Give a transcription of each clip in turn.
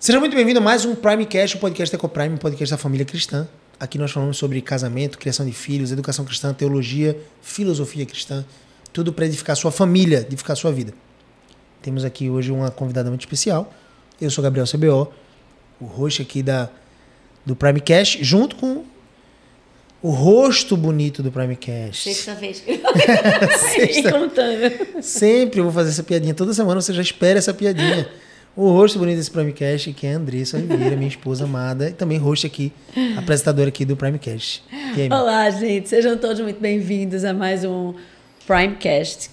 Seja muito bem-vindo a mais um Primecast, o podcast Ecoprime, o podcast da família cristã. Aqui nós falamos sobre casamento, criação de filhos, educação cristã, teologia, filosofia cristã, tudo para edificar sua família, edificar sua vida. Temos aqui hoje uma convidada muito especial. Eu sou Gabriel CBO, o host aqui do Primecast, junto com o rosto bonito do Primecast. Sexta vez que eu contando. Sempre eu vou fazer essa piadinha. Toda semana você já espera essa piadinha. O rosto bonito desse Primecast, que é a Andressa Oliveira, minha esposa amada, e também host aqui, apresentadora aqui do Primecast. E aí, olá, gente. Sejam todos muito bem-vindos a mais um Primecast.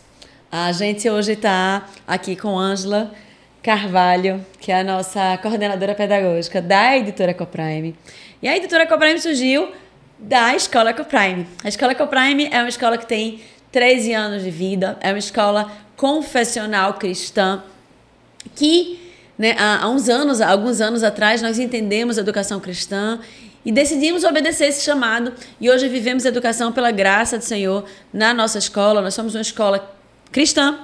A gente hoje está aqui com Ângela Carvalho, que é a nossa coordenadora pedagógica da Editora Ecoprime. E a Editora Ecoprime surgiu da Escola Ecoprime. A Escola Ecoprime é uma escola que tem 13 anos de vida, é uma escola confessional cristã que, né, há alguns anos atrás, nós entendemos a educação cristã e decidimos obedecer esse chamado. E hoje vivemos a educação pela graça do Senhor na nossa escola. Nós somos uma escola cristã,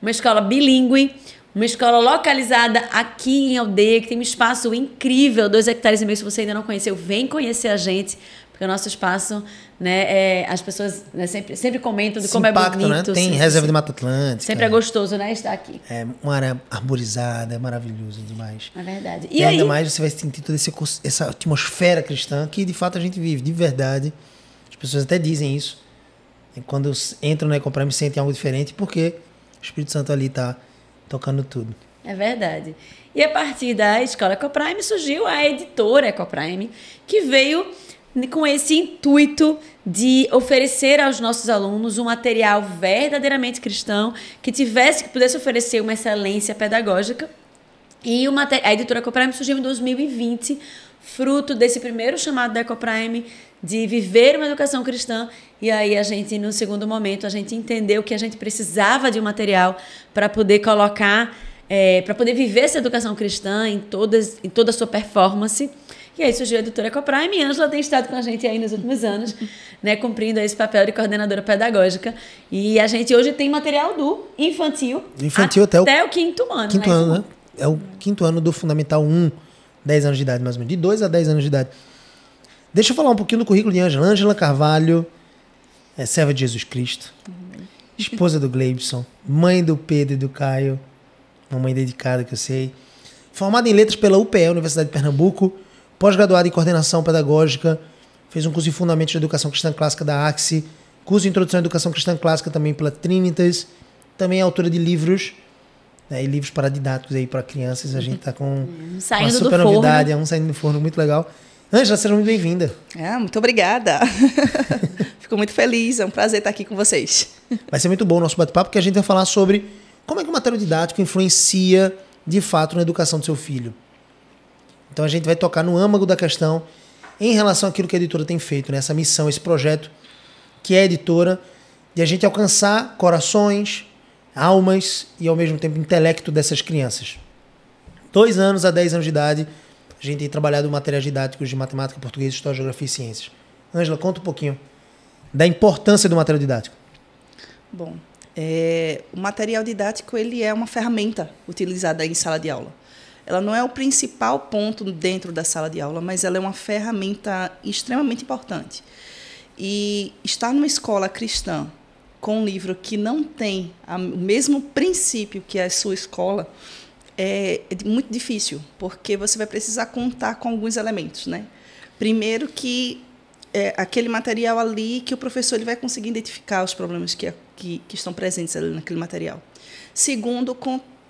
uma escola bilíngue, uma escola localizada aqui em Aldeia, que tem um espaço incrível, 2,5 hectares. Se você ainda não conheceu, vem conhecer a gente, porque o nosso espaço, né, as pessoas, né, sempre comentam de como impacto, é bonito. Né? Tem reserva de Mata Atlântica. Sempre é gostoso, né, estar aqui. É uma área arborizada, é maravilhoso demais. É verdade. E ainda mais você vai sentir toda essa atmosfera cristã que de fato a gente vive, de verdade. As pessoas até dizem isso. E quando entram na Ecoprime sentem algo diferente, porque o Espírito Santo ali está tocando tudo. É verdade. E a partir da Escola Ecoprime surgiu a Editora Ecoprime, que veio com esse intuito de oferecer aos nossos alunos um material verdadeiramente cristão, que pudesse oferecer uma excelência pedagógica. E a Editora Ecoprime surgiu em 2020, fruto desse primeiro chamado da Ecoprime de viver uma educação cristã. E aí a gente, no segundo momento, a gente entendeu que a gente precisava de um material para poder colocar, para poder viver essa educação cristã em toda a sua performance. E aí surgiu a Editora Ecoprime e a Ângela tem estado com a gente aí nos últimos anos, né, cumprindo esse papel de coordenadora pedagógica. E a gente hoje tem material do infantil até o quinto ano. Quinto ano, né? É o quinto ano do Fundamental 1, 10 anos de idade mais ou menos, de 2 a 10 anos de idade. Deixa eu falar um pouquinho do currículo de Ângela. Ângela Carvalho é serva de Jesus Cristo, esposa do Gleibson, mãe do Pedro e do Caio, uma mãe dedicada que eu sei, formada em letras pela UPE, Universidade de Pernambuco, pós-graduada em coordenação pedagógica, fez um curso em Fundamentos de Educação Cristã Clássica da AXE, curso de Introdução à Educação Cristã Clássica também pela Trinitas, também é autora de livros, né, e livros paradidáticos aí para crianças. A gente está com uma super novidade, um saindo do forno, muito legal. Ângela, seja muito bem-vinda. Muito obrigada. Fico muito feliz, é um prazer estar aqui com vocês. Vai ser muito bom o nosso bate-papo, porque a gente vai falar sobre como é que o material didático influencia, de fato, na educação do seu filho. Então a gente vai tocar no âmago da questão em relação àquilo que a editora tem feito, né? Essa missão, esse projeto que é a editora, de a gente alcançar corações, almas e, ao mesmo tempo, intelecto dessas crianças. 2 anos a 10 anos de idade, a gente tem trabalhado materiais didáticos de matemática, português, história, geografia e ciências. Ângela, conta um pouquinho da importância do material didático. Bom, o material didático ele é uma ferramenta utilizada em sala de aula. Ela não é o principal ponto dentro da sala de aula, mas ela é uma ferramenta extremamente importante. E estar numa escola cristã com um livro que não tem o mesmo princípio que a sua escola é muito difícil, porque você vai precisar contar com alguns elementos, né? Primeiro que aquele material ali que o professor ele vai conseguir identificar os problemas que estão presentes ali naquele material. Segundo,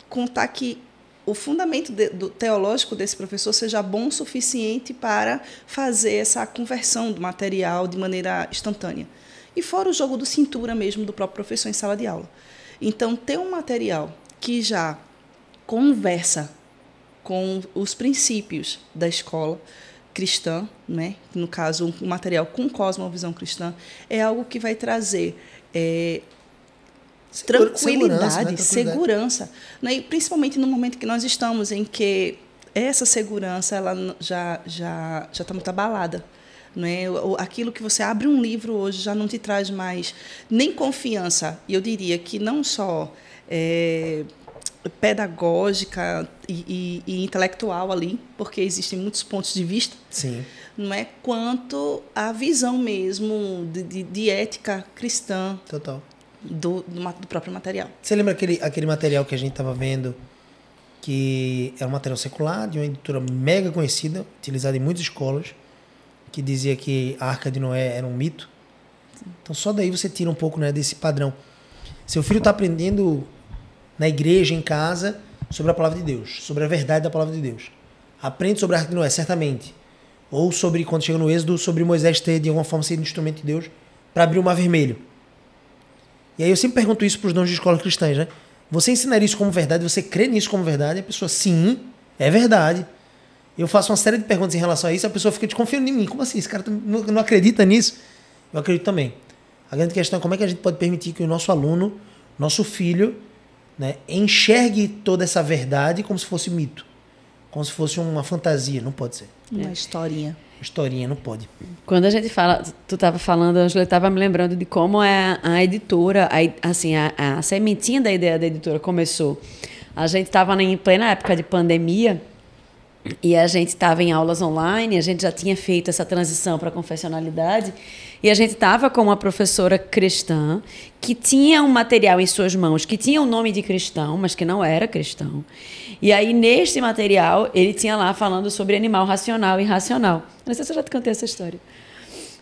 contar que o fundamento do teológico desse professor seja bom o suficiente para fazer essa conversão do material de maneira instantânea. E fora o jogo do cintura mesmo do próprio professor em sala de aula. Então, ter um material que já conversa com os princípios da escola cristã, né? No caso, um material com cosmovisão cristã, é algo que vai trazer tranquilidade, segurança, né? E principalmente no momento que nós estamos, em que essa segurança ela já está muito abalada. Né? Aquilo que você abre um livro hoje já não te traz mais nem confiança. E eu diria que não só pedagógica e intelectual ali, porque existem muitos pontos de vista, Sim. não é? Quanto a visão mesmo de ética cristã Total. do próprio material. Você lembra aquele material que a gente estava vendo, que era um material secular, de uma editora mega conhecida, utilizada em muitas escolas, que dizia que a Arca de Noé era um mito? Então só daí você tira um pouco, né, desse padrão. Seu filho está aprendendo na igreja, em casa, sobre a palavra de Deus, sobre a verdade da palavra de Deus. Aprende sobre a Arca de Noé, certamente. Ou sobre, quando chega no Êxodo, sobre Moisés ter, de alguma forma, sido instrumento de Deus para abrir o Mar Vermelho. E aí eu sempre pergunto isso para os donos de escolas cristãs, né? Você ensinaria isso como verdade? Você crê nisso como verdade? A pessoa, sim, é verdade. Eu faço uma série de perguntas em relação a isso, a pessoa fica desconfiando em mim. Como assim? Esse cara não acredita nisso? Eu acredito também. A grande questão é como é que a gente pode permitir que o nosso aluno, nosso filho, né, enxergue toda essa verdade como se fosse mito. Como se fosse uma fantasia. Não pode ser. Uma historinha. Historinha, não pode. Quando a gente fala, tu estava falando, Ângela, eu estava me lembrando de como a editora, a sementinha da ideia da editora começou. A gente estava em plena época de pandemia e a gente estava em aulas online, a gente já tinha feito essa transição para a confessionalidade e a gente estava com uma professora cristã que tinha um material em suas mãos, que tinha o nome de cristão, mas que não era cristão. E aí, neste material, ele tinha lá falando sobre animal racional e irracional. Não sei se eu já te contei essa história.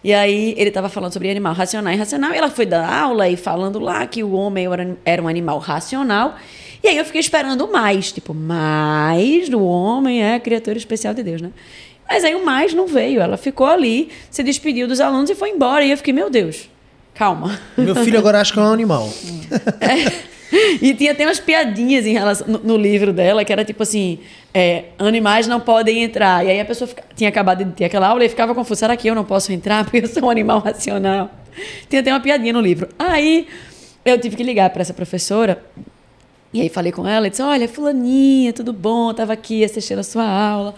E aí, ele estava falando sobre animal racional e irracional, e ela foi dar aula e falando lá que o homem era um animal racional. E aí, eu fiquei esperando mais. Tipo, mais o homem é a criatura especial de Deus, né? Mas aí, o mais não veio. Ela ficou ali, se despediu dos alunos e foi embora. E eu fiquei, meu Deus, calma. Meu filho agora acha que é um animal. E tinha até umas piadinhas em relação, no livro dela, que era tipo assim, animais não podem entrar. E aí a pessoa tinha acabado de ter aquela aula e ficava confusa. Será que eu não posso entrar porque eu sou um animal racional? Tinha até uma piadinha no livro. Aí eu tive que ligar para essa professora e aí falei com ela e disse, olha, fulaninha, tudo bom? Estava aqui assistindo a sua aula.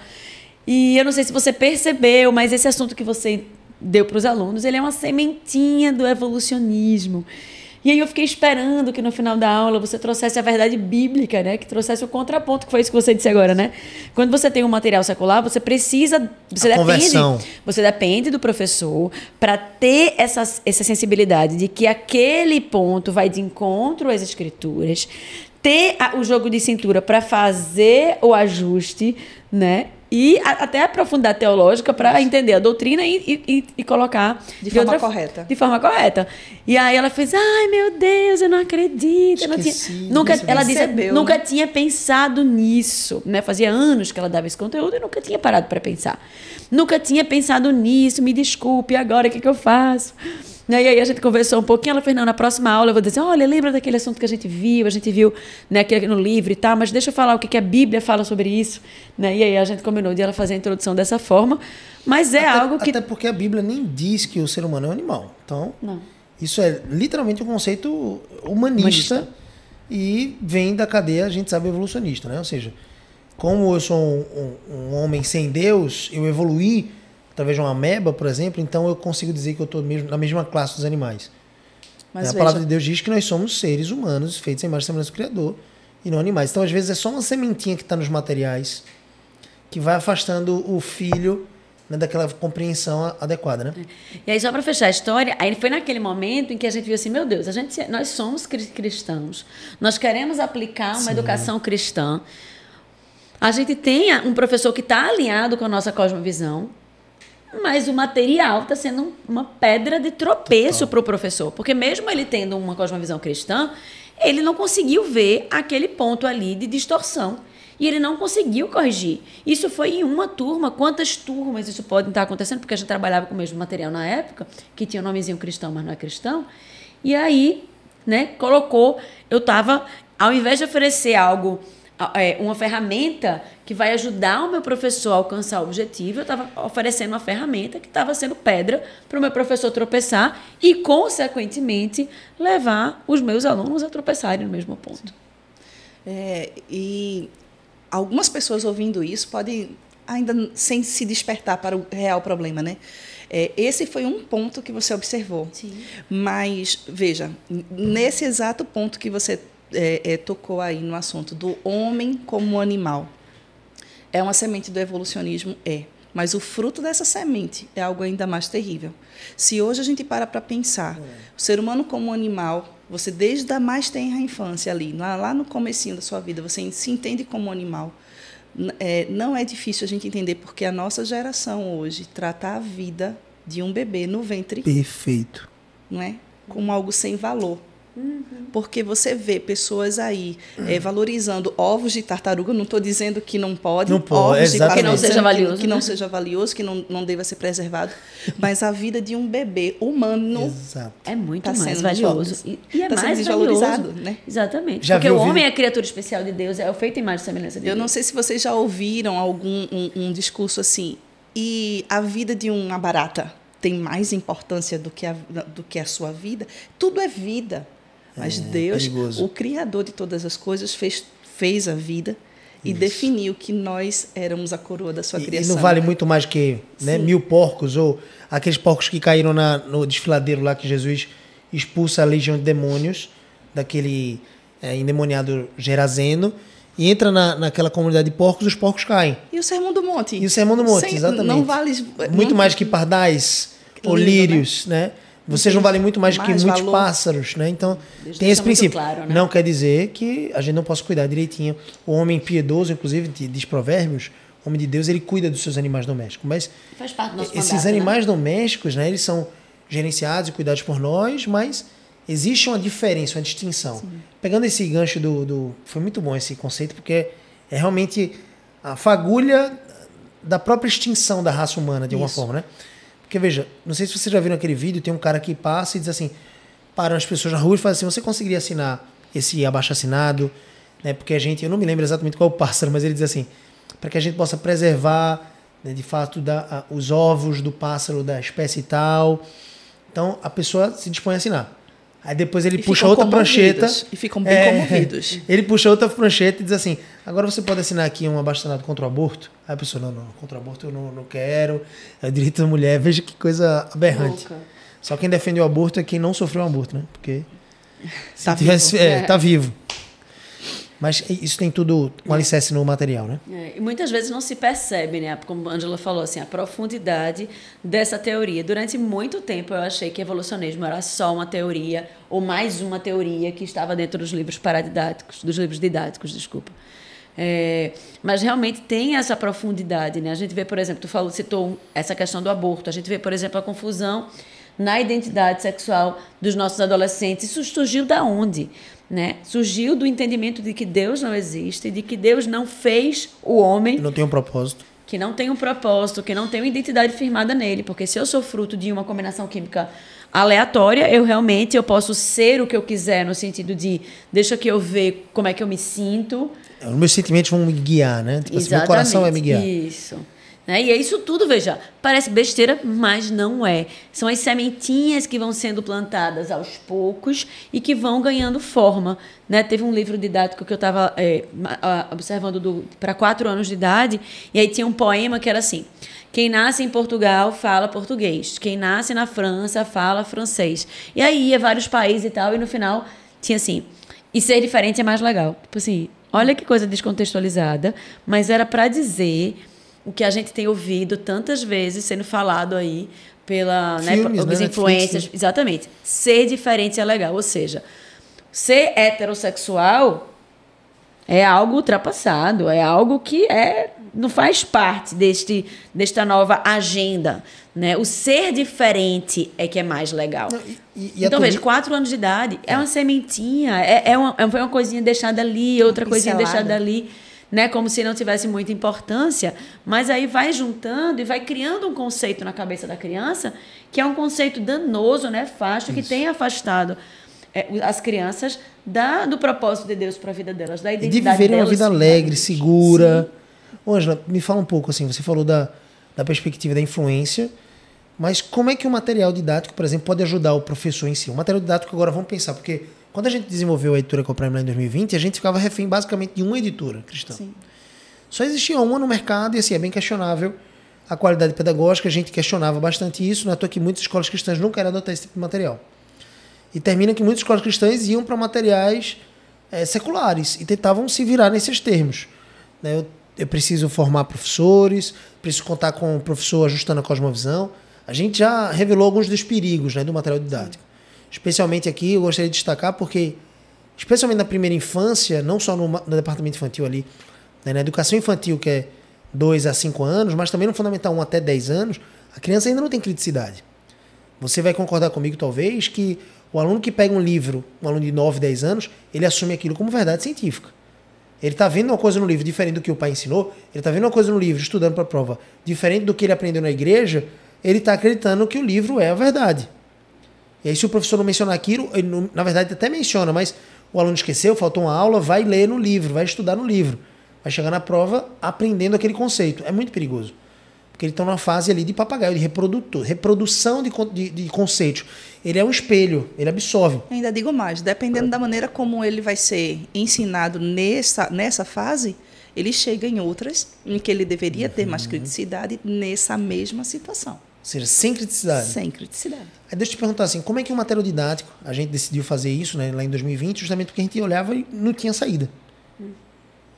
E eu não sei se você percebeu, mas esse assunto que você deu para os alunos, ele é uma sementinha do evolucionismo. E aí eu fiquei esperando que no final da aula você trouxesse a verdade bíblica, né? Que trouxesse o contraponto, que foi isso que você disse agora, né? Quando você tem um material secular, você precisa... Você depende do professor para ter essa sensibilidade de que aquele ponto vai de encontro às escrituras, ter o jogo de cintura para fazer o ajuste, né? E até aprofundar teológica para entender a doutrina e colocar de forma correta. De forma correta. E aí ela fez, ai meu Deus, eu não acredito. Ela disse, nunca tinha pensado nisso. Né? Fazia anos que ela dava esse conteúdo e nunca tinha parado para pensar. Nunca tinha pensado nisso, me desculpe, agora o que eu faço? E aí a gente conversou um pouquinho, ela fez, não, na próxima aula eu vou dizer, olha, lembra daquele assunto que a gente viu, né, aqui no livro e tal, mas deixa eu falar o que a Bíblia fala sobre isso. Né? E aí a gente combinou de ela fazer a introdução dessa forma, mas algo que... Até porque a Bíblia nem diz que o ser humano é um animal. Então, isso é literalmente um conceito humanista e vem da cadeia, a gente sabe, evolucionista, né? Ou seja, como eu sou um homem sem Deus, eu evoluí através de uma ameba, por exemplo, então eu consigo dizer que eu estou na mesma classe dos animais. Mas a palavra de Deus diz que nós somos seres humanos feitos à imagem e semelhança do Criador e não animais. Então, às vezes, é só uma sementinha que está nos materiais que vai afastando o filho, né, daquela compreensão adequada, né? E aí, só para fechar a história, aí foi naquele momento em que a gente viu assim, meu Deus, nós somos cristãos, nós queremos aplicar uma educação cristã, a gente tem um professor que está alinhado com a nossa cosmovisão, mas o material está sendo uma pedra de tropeço para o professor, porque mesmo ele tendo uma cosmovisão cristã, ele não conseguiu ver aquele ponto ali de distorção. E ele não conseguiu corrigir. Isso foi em uma turma. Quantas turmas isso pode estar acontecendo? Porque a gente trabalhava com o mesmo material na época, que tinha o nomezinho cristão, mas não é cristão. E aí, né, eu estava, ao invés de oferecer algo, uma ferramenta que vai ajudar o meu professor a alcançar o objetivo, eu estava oferecendo uma ferramenta que estava sendo pedra para o meu professor tropeçar e, consequentemente, levar os meus alunos a tropeçarem no mesmo ponto. E algumas pessoas ouvindo isso podem, ainda sem se despertar para o real problema, né? Esse foi um ponto que você observou. Sim. Mas, veja, nesse exato ponto que você tocou aí no assunto do homem como animal. É uma semente do evolucionismo? É. Mas o fruto dessa semente é algo ainda mais terrível. Se hoje a gente para pensar, o ser humano como animal, você desde a mais tenra infância ali, lá no comecinho da sua vida, você se entende como animal. Não é difícil a gente entender, porque a nossa geração hoje trata a vida de um bebê no ventre, Perfeito. não é? Como algo sem valor. Porque você vê pessoas aí valorizando ovos de tartaruga. Não estou dizendo que não pode, Não pode, ovos de exatamente. Que não seja valioso. que não seja valioso, que não deva ser preservado. Mas a vida de um bebê humano Exato. É muito Tá mais sendo valioso. desvalorizado. E é Tá sendo mais desvalorizado, valioso. né? Exatamente. Já Porque viu o o homem vídeo? é a criatura especial de Deus, é o feito em imagem e semelhança de Eu Deus. não sei se vocês já ouviram um discurso assim. E a vida de uma barata tem mais importância do que a sua vida? Tudo é vida. Mas Deus, perigoso. o Criador de todas as coisas, fez a vida e definiu que nós éramos a coroa da sua E criação. não vale muito mais que, né, 1000 porcos, ou aqueles porcos que caíram no desfiladeiro lá que Jesus expulsa a legião de demônios, daquele endemoniado Gerazeno, e entra naquela comunidade de porcos, os porcos caem. E o Sermão do Monte? E o Sermão do Monte, exatamente. Não vale... Muito não- mais que pardais ou Lindo, lírios, né? Vocês não valem muito mais que mais muitos valor. pássaros, né? Então, Deus tem deixa esse muito princípio. claro, né? Não quer dizer que a gente não possa cuidar direitinho. O homem piedoso, inclusive, diz Provérbios, o homem de Deus, ele cuida dos seus animais domésticos. Mas Faz parte do nosso esses mandato, animais domésticos, né? Eles são gerenciados e cuidados por nós, mas existe uma diferença, uma distinção. Pegando esse gancho Foi muito bom esse conceito, porque é realmente a fagulha da própria extinção da raça humana, de alguma Isso. forma, né? Porque, veja, não sei se vocês já viram aquele vídeo, tem um cara que passa e diz assim, param as pessoas na rua e fala assim, você conseguiria assinar esse abaixo-assinado? Né? Porque eu não me lembro exatamente qual é o pássaro, mas ele diz assim, para que a gente possa preservar, né, de fato, os ovos do pássaro da espécie tal. Então, a pessoa se dispõe a assinar. Aí depois ele E puxa ficam outra comovidos, prancheta. e ficam bem comovidos. Ele puxa outra prancheta e diz assim, agora você pode assinar aqui um abaixo-assinado contra o aborto? Aí a pessoa, não, contra o aborto eu não quero. É o direito da mulher. Veja que coisa aberrante. Louca. Só quem defende o aborto é quem não sofreu um aborto, né? Porque se Tá tivesse, vivo. tá vivo. Mas isso tem tudo um alicerce no material, né? E muitas vezes não se percebe, né? Como a Ângela falou, assim, a profundidade dessa teoria. Durante muito tempo eu achei que evolucionismo era só uma teoria, ou mais uma teoria que estava dentro dos livros paradidáticos, dos livros didáticos, desculpa. Mas realmente tem essa profundidade, né? A gente vê, por exemplo, citou essa questão do aborto, a gente vê, por exemplo, a confusão na identidade sexual dos nossos adolescentes. Isso surgiu da onde? Né? Surgiu do entendimento de que Deus não existe, de que Deus não fez o homem, Não tem um propósito. que não tem um propósito, que não tem uma identidade firmada nele, porque se eu sou fruto de uma combinação química aleatória, eu posso ser o que eu quiser, no sentido de deixa que eu ver como é que eu me sinto. Os meus sentimentos vão me guiar, né? Tipo assim, meu coração vai me guiar. Isso. Né? E é isso tudo, veja, parece besteira, mas não é. São as sementinhas que vão sendo plantadas aos poucos e que vão ganhando forma. Né? Teve um livro didático que eu estava observando para 4 anos de idade, e aí tinha um poema que era assim: quem nasce em Portugal fala português, quem nasce na França fala francês. E aí ia vários países e tal, e no final tinha assim, e ser diferente é mais legal. Tipo assim, olha que coisa descontextualizada, mas era para dizer o que a gente tem ouvido tantas vezes sendo falado aí pela Filmes, os né? influencers. Netflix, né? Exatamente. Ser diferente é legal. Ou seja, ser heterossexual é algo ultrapassado, é algo que não faz parte desta nova agenda. Né? O ser diferente é que é mais legal. Então, veja, 4 anos de idade é uma sementinha, foi uma coisinha deixada ali, outra coisinha pincelada. deixada ali. Né, como se não tivesse muita importância, mas aí vai juntando e vai criando um conceito na cabeça da criança que é um conceito danoso, nefasto, que tem afastado as crianças do propósito de Deus para a vida delas, da E de identidade viverem uma delas. vida alegre, segura. Ô, Ângela, me fala um pouco, assim, você falou da perspectiva da influência, mas como é que o material didático, por exemplo, pode ajudar o professor em si? O material didático, agora vamos pensar, porque quando a gente desenvolveu a editora Cooprime lá em 2020, a gente ficava refém basicamente de uma editora cristã. Sim. Só existia uma no mercado e assim, é bem questionável a qualidade pedagógica, a gente questionava bastante isso, não é à toa que muitas escolas cristãs não querem adotar esse tipo de material. E termina que muitas escolas cristãs iam para materiais seculares e tentavam se virar nesses termos. Né? Eu preciso formar professores, preciso contar com o professor ajustando a cosmovisão. A gente já revelou alguns dos perigos, né, do material didático. Especialmente aqui, eu gostaria de destacar porque, especialmente na primeira infância, não só no departamento infantil ali, né, na educação infantil, que é 2 a 5 anos, mas também no Fundamental 1 até 10 anos, a criança ainda não tem criticidade. Você vai concordar comigo, talvez, que o aluno que pega um livro, um aluno de 9, 10 anos, ele assume aquilo como verdade científica. Ele está vendo uma coisa no livro diferente do que o pai ensinou, ele está vendo uma coisa no livro, estudando para a prova, diferente do que ele aprendeu na igreja, ele está acreditando que o livro é a verdade. E aí, se o professor não mencionar aquilo, ele não, na verdade até menciona, mas o aluno esqueceu, faltou uma aula, vai ler no livro, vai estudar no livro. Vai chegar na prova aprendendo aquele conceito. É muito perigoso. Porque eles estão numa fase ali de papagaio, de reprodução de conceitos. Ele é um espelho, ele absorve. Ainda digo mais, dependendo da maneira como ele vai ser ensinado nessa fase, ele chega em outras em que ele deveria ter mais criticidade nessa mesma situação. Ou seja, sem criticidade. Sem criticidade. Aí deixa eu te perguntar assim, como é que o material didático, a gente decidiu fazer isso, né, lá em 2020, justamente porque a gente olhava e não tinha saída.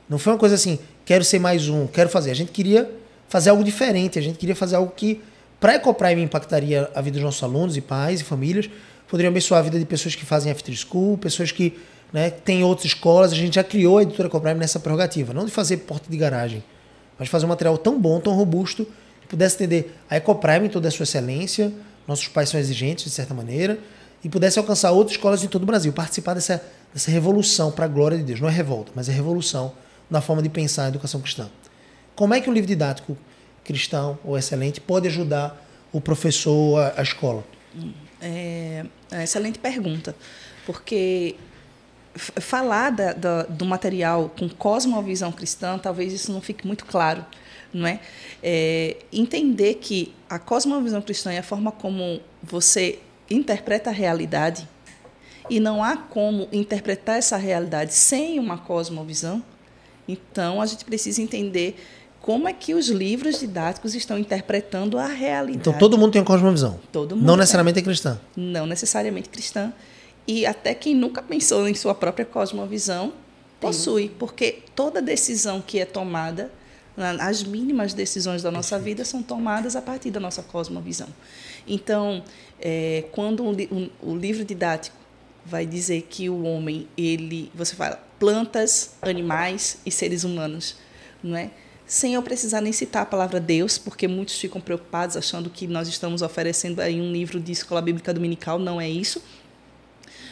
Não foi uma coisa assim, quero ser mais um, quero fazer. A gente queria fazer algo diferente, a gente queria fazer algo que, para a Ecoprime, impactaria a vida dos nossos alunos e pais e famílias, poderia abençoar a vida de pessoas que fazem after school, pessoas que, né, têm outras escolas. A gente já criou a editora Ecoprime nessa prerrogativa, não de fazer porta de garagem, mas de fazer um material tão bom, tão robusto, que pudesse atender a Ecoprime em toda a sua excelência, nossos pais são exigentes, de certa maneira, e pudesse alcançar outras escolas em todo o Brasil, participar dessa revolução para a glória de Deus. Não é revolta, mas é revolução na forma de pensar a educação cristã. Como é que um livro didático cristão ou excelente pode ajudar o professor, a escola? É uma excelente pergunta, porque falar do material com cosmovisão cristã, talvez isso não fique muito claro, não é? Entender que a cosmovisão cristã é a forma como você interpreta a realidade e não há como interpretar essa realidade sem uma cosmovisão. Então, a gente precisa entender como é que os livros didáticos estão interpretando a realidade. Então, todo mundo tem uma cosmovisão? Todo mundo. Não necessariamente é cristã? Não necessariamente cristã. E até quem nunca pensou em sua própria cosmovisão possui, porque toda decisão que é tomada, as mínimas decisões da nossa vida são tomadas a partir da nossa cosmovisão. Então, quando o livro didático vai dizer que o homem, você fala plantas, animais e seres humanos, não é? Sem eu precisar nem citar a palavra Deus, porque muitos ficam preocupados achando que nós estamos oferecendo aí um livro de escola bíblica dominical, não é isso.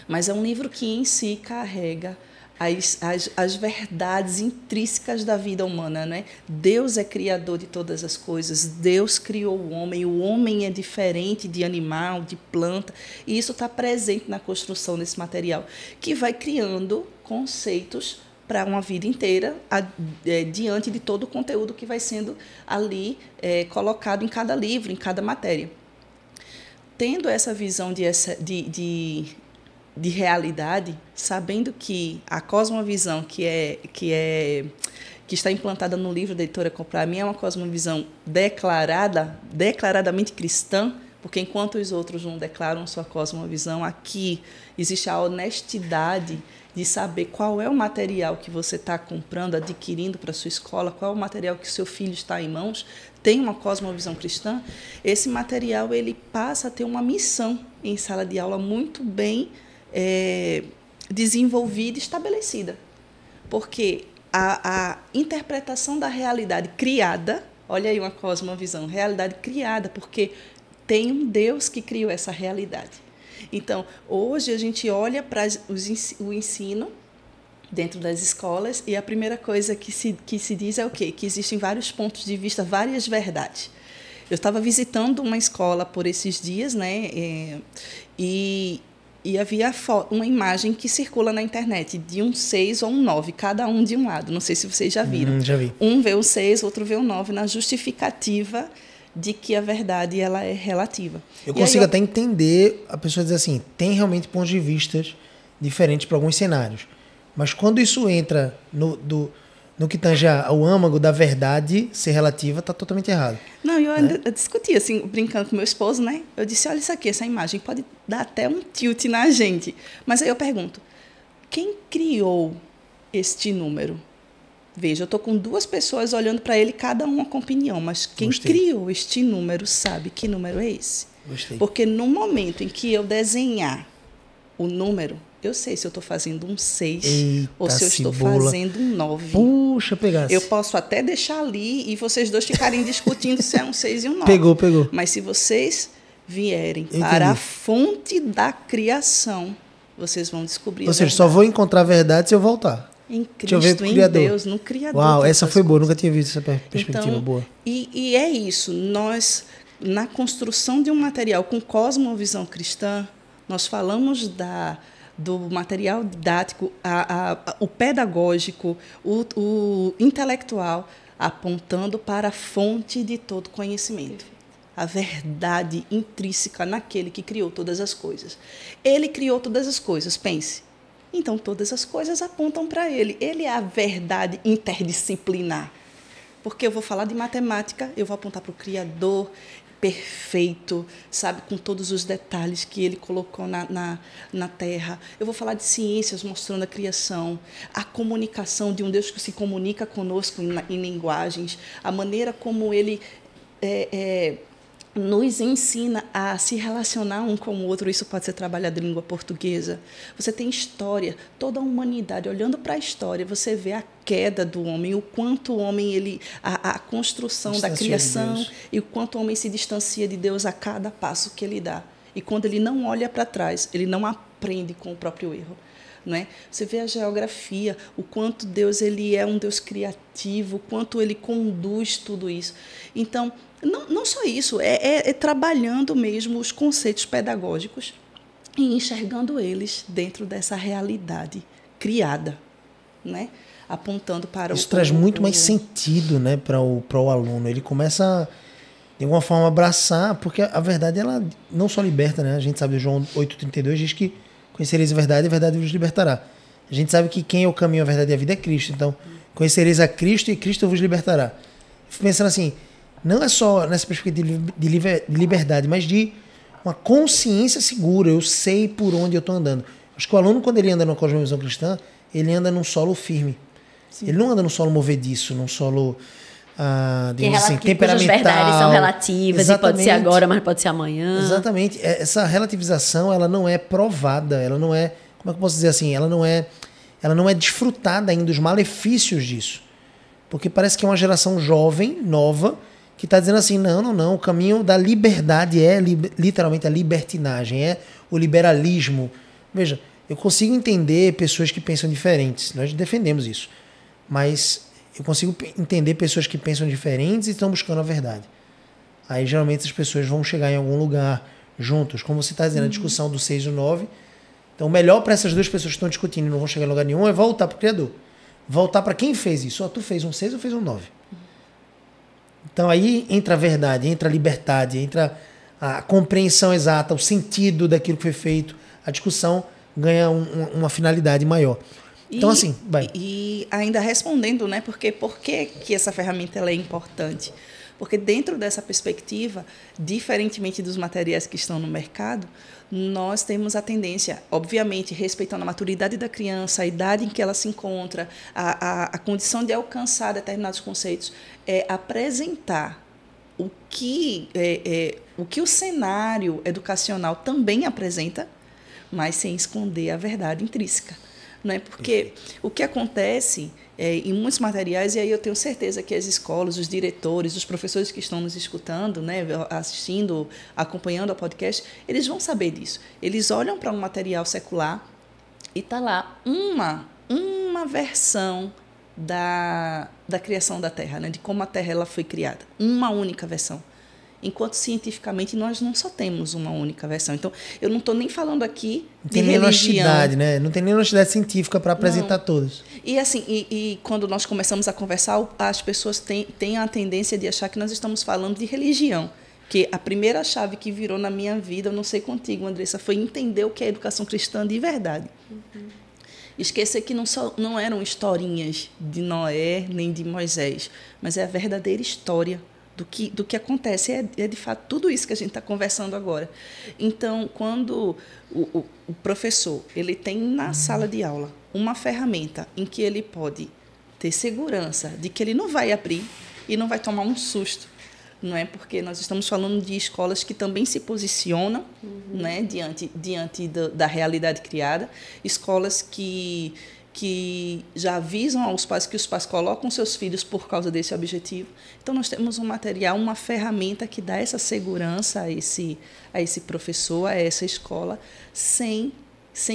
Mas é um livro que em si carrega as verdades intrínsecas da vida humana, né? Deus é criador de todas as coisas, Deus criou o homem é diferente de animal, de planta, e isso está presente na construção desse material, que vai criando conceitos para uma vida inteira, diante de todo o conteúdo que vai sendo ali colocado em cada livro, em cada matéria. Tendo essa visão de realidade, sabendo que a cosmovisão que está implantada no livro da editora Ecoprime é uma cosmovisão declaradamente cristã, porque enquanto os outros não declaram sua cosmovisão, aqui existe a honestidade de saber qual é o material que você está comprando, adquirindo para a sua escola, qual é o material que o seu filho está em mãos, tem uma cosmovisão cristã. Esse material ele passa a ter uma missão em sala de aula muito bem desenvolvida e estabelecida. Porque a interpretação da realidade criada, olha aí uma cosmovisão, realidade criada, porque tem um Deus que criou essa realidade. Então, hoje a gente olha para o ensino dentro das escolas e a primeira coisa que se diz é o quê? Que existem vários pontos de vista, várias verdades. Eu estava visitando uma escola por esses dias, né? E havia uma imagem que circula na internet de um 6 ou um 9, cada um de um lado. Não sei se vocês já viram. Já vi. Um vê o 6, outro vê o 9, na justificativa de que a verdade ela é relativa. Eu consigo até entender a pessoa dizer assim, tem realmente pontos de vista diferentes para alguns cenários. Mas quando isso entra no que tange ao âmago da verdade ser relativa, está totalmente errado. Não, eu discuti, assim, brincando com meu esposo, né? Eu disse, olha isso aqui, essa imagem pode dar até um tilt na gente. Mas aí eu pergunto, Quem criou este número? Veja, eu estou com 2 pessoas olhando para ele, cada uma com opinião, mas quem criou este número sabe que número é esse. Gostei. Porque no momento em que eu desenhar o número, eu sei se eu estou fazendo um 6 ou se eu estou fazendo um 9. Puxa, pegasse. Eu posso até deixar ali e vocês dois ficarem discutindo se é um 6 e um 9. Pegou. Mas se vocês vierem para a fonte da criação, vocês vão descobrir. Ou seja, só vou encontrar a verdade se eu voltar. Em Cristo, em Deus, no Criador. Uau, essa foi boa, nunca tinha visto essa perspectiva então, boa. E é isso, nós, na construção de um material com cosmovisão cristã, nós falamos do material didático, o pedagógico, o intelectual, apontando para a fonte de todo conhecimento. A verdade intrínseca naquele que criou todas as coisas. Ele criou todas as coisas, pense. Então, todas as coisas apontam para ele. Ele é a verdade interdisciplinar. Porque eu vou falar de matemática, eu vou apontar para o Criador perfeito, sabe, com todos os detalhes que ele colocou na Terra. Eu vou falar de ciências, mostrando a criação, a comunicação de um Deus que se comunica conosco em linguagens, a maneira como ele nos ensina a se relacionar um com o outro. Isso pode ser trabalhado em língua portuguesa. Você tem história, toda a humanidade. Olhando para a história, você vê a queda do homem, o quanto o homem, a construção da criação e o quanto o homem se distancia de Deus a cada passo que ele dá. E quando ele não olha para trás, ele não aprende com o próprio erro. Não é? Você vê a geografia, o quanto Deus ele é um Deus criativo, o quanto ele conduz tudo isso. Então, não só isso, é trabalhando mesmo os conceitos pedagógicos e enxergando eles dentro dessa realidade criada, né? Apontando para isso traz muito mais sentido, né, para o aluno. Ele começa, de alguma forma, a abraçar, porque a verdade ela não só liberta, né? A gente sabe, João 8,32 diz que conhecereis a verdade vos libertará. A gente sabe que quem é o caminho, a verdade e a vida é Cristo. Então, conhecereis a Cristo e Cristo vos libertará. Fico pensando assim, não é só nessa perspectiva de liberdade, mas de uma consciência segura. Eu sei por onde eu estou andando. Acho que o aluno, quando ele anda numa cosmovisão cristã, ele anda num solo firme. Sim. Ele não anda num solo movediço, num solo assim, temperamental. Cujas verdades são relativas. Exatamente. E pode ser agora, mas pode ser amanhã. Exatamente. Essa relativização, ela não é provada, ela não é, como é que eu posso dizer assim, ela não é desfrutada ainda dos malefícios disso. Porque parece que é uma geração jovem, nova, que está dizendo assim, não, o caminho da liberdade é literalmente a libertinagem, é o liberalismo. Veja, eu consigo entender pessoas que pensam diferentes, nós defendemos isso, mas eu consigo entender pessoas que pensam diferentes e estão buscando a verdade. Aí, geralmente, as pessoas vão chegar em algum lugar juntos, como você está dizendo, a discussão do 6 e o 9. Então, o melhor para essas duas pessoas que estão discutindo e não vão chegar em lugar nenhum é voltar para o Criador. Voltar para quem fez isso. Tu fez um 6 ou fez um 9? Então, aí entra a verdade, entra a liberdade, entra a compreensão exata, o sentido daquilo que foi feito. A discussão ganha uma finalidade maior. Então, assim, vai. E ainda respondendo, né? Porque por que essa ferramenta ela é importante? Porque dentro dessa perspectiva, diferentemente dos materiais que estão no mercado, nós temos a tendência, obviamente, respeitando a maturidade da criança, a idade em que ela se encontra, a condição de alcançar determinados conceitos, apresentar o que o cenário educacional também apresenta, mas sem esconder a verdade intrínseca. Não é? Porque o que acontece em muitos materiais, e aí eu tenho certeza que as escolas, os diretores, os professores que estão nos escutando, né, assistindo, acompanhando o podcast, eles vão saber disso. Eles olham para um material secular e está lá uma versão da criação da Terra, né, de como a Terra ela foi criada. Uma única versão. Enquanto cientificamente nós não só temos uma única versão. Então, eu não estou nem falando aqui de religião. Né? Não tem nem honestidade científica para apresentar todos. E assim, e quando nós começamos a conversar, as pessoas têm a tendência de achar que nós estamos falando de religião. Que a primeira chave que virou na minha vida, eu não sei contigo, Andressa, foi entender o que é a educação cristã de verdade. Esquecer que não eram historinhas de Noé nem de Moisés, mas é a verdadeira história do que acontece, é de fato tudo isso que a gente está conversando agora. Então, quando o professor ele tem na sala de aula uma ferramenta em que ele pode ter segurança de que ele não vai abrir e não vai tomar um susto, não é? Porque nós estamos falando de escolas que também se posicionam, né, diante da realidade criada, escolas que já avisam aos pais que os pais colocam seus filhos por causa desse objetivo. Então, nós temos um material, uma ferramenta que dá essa segurança a esse professor, a essa escola, sem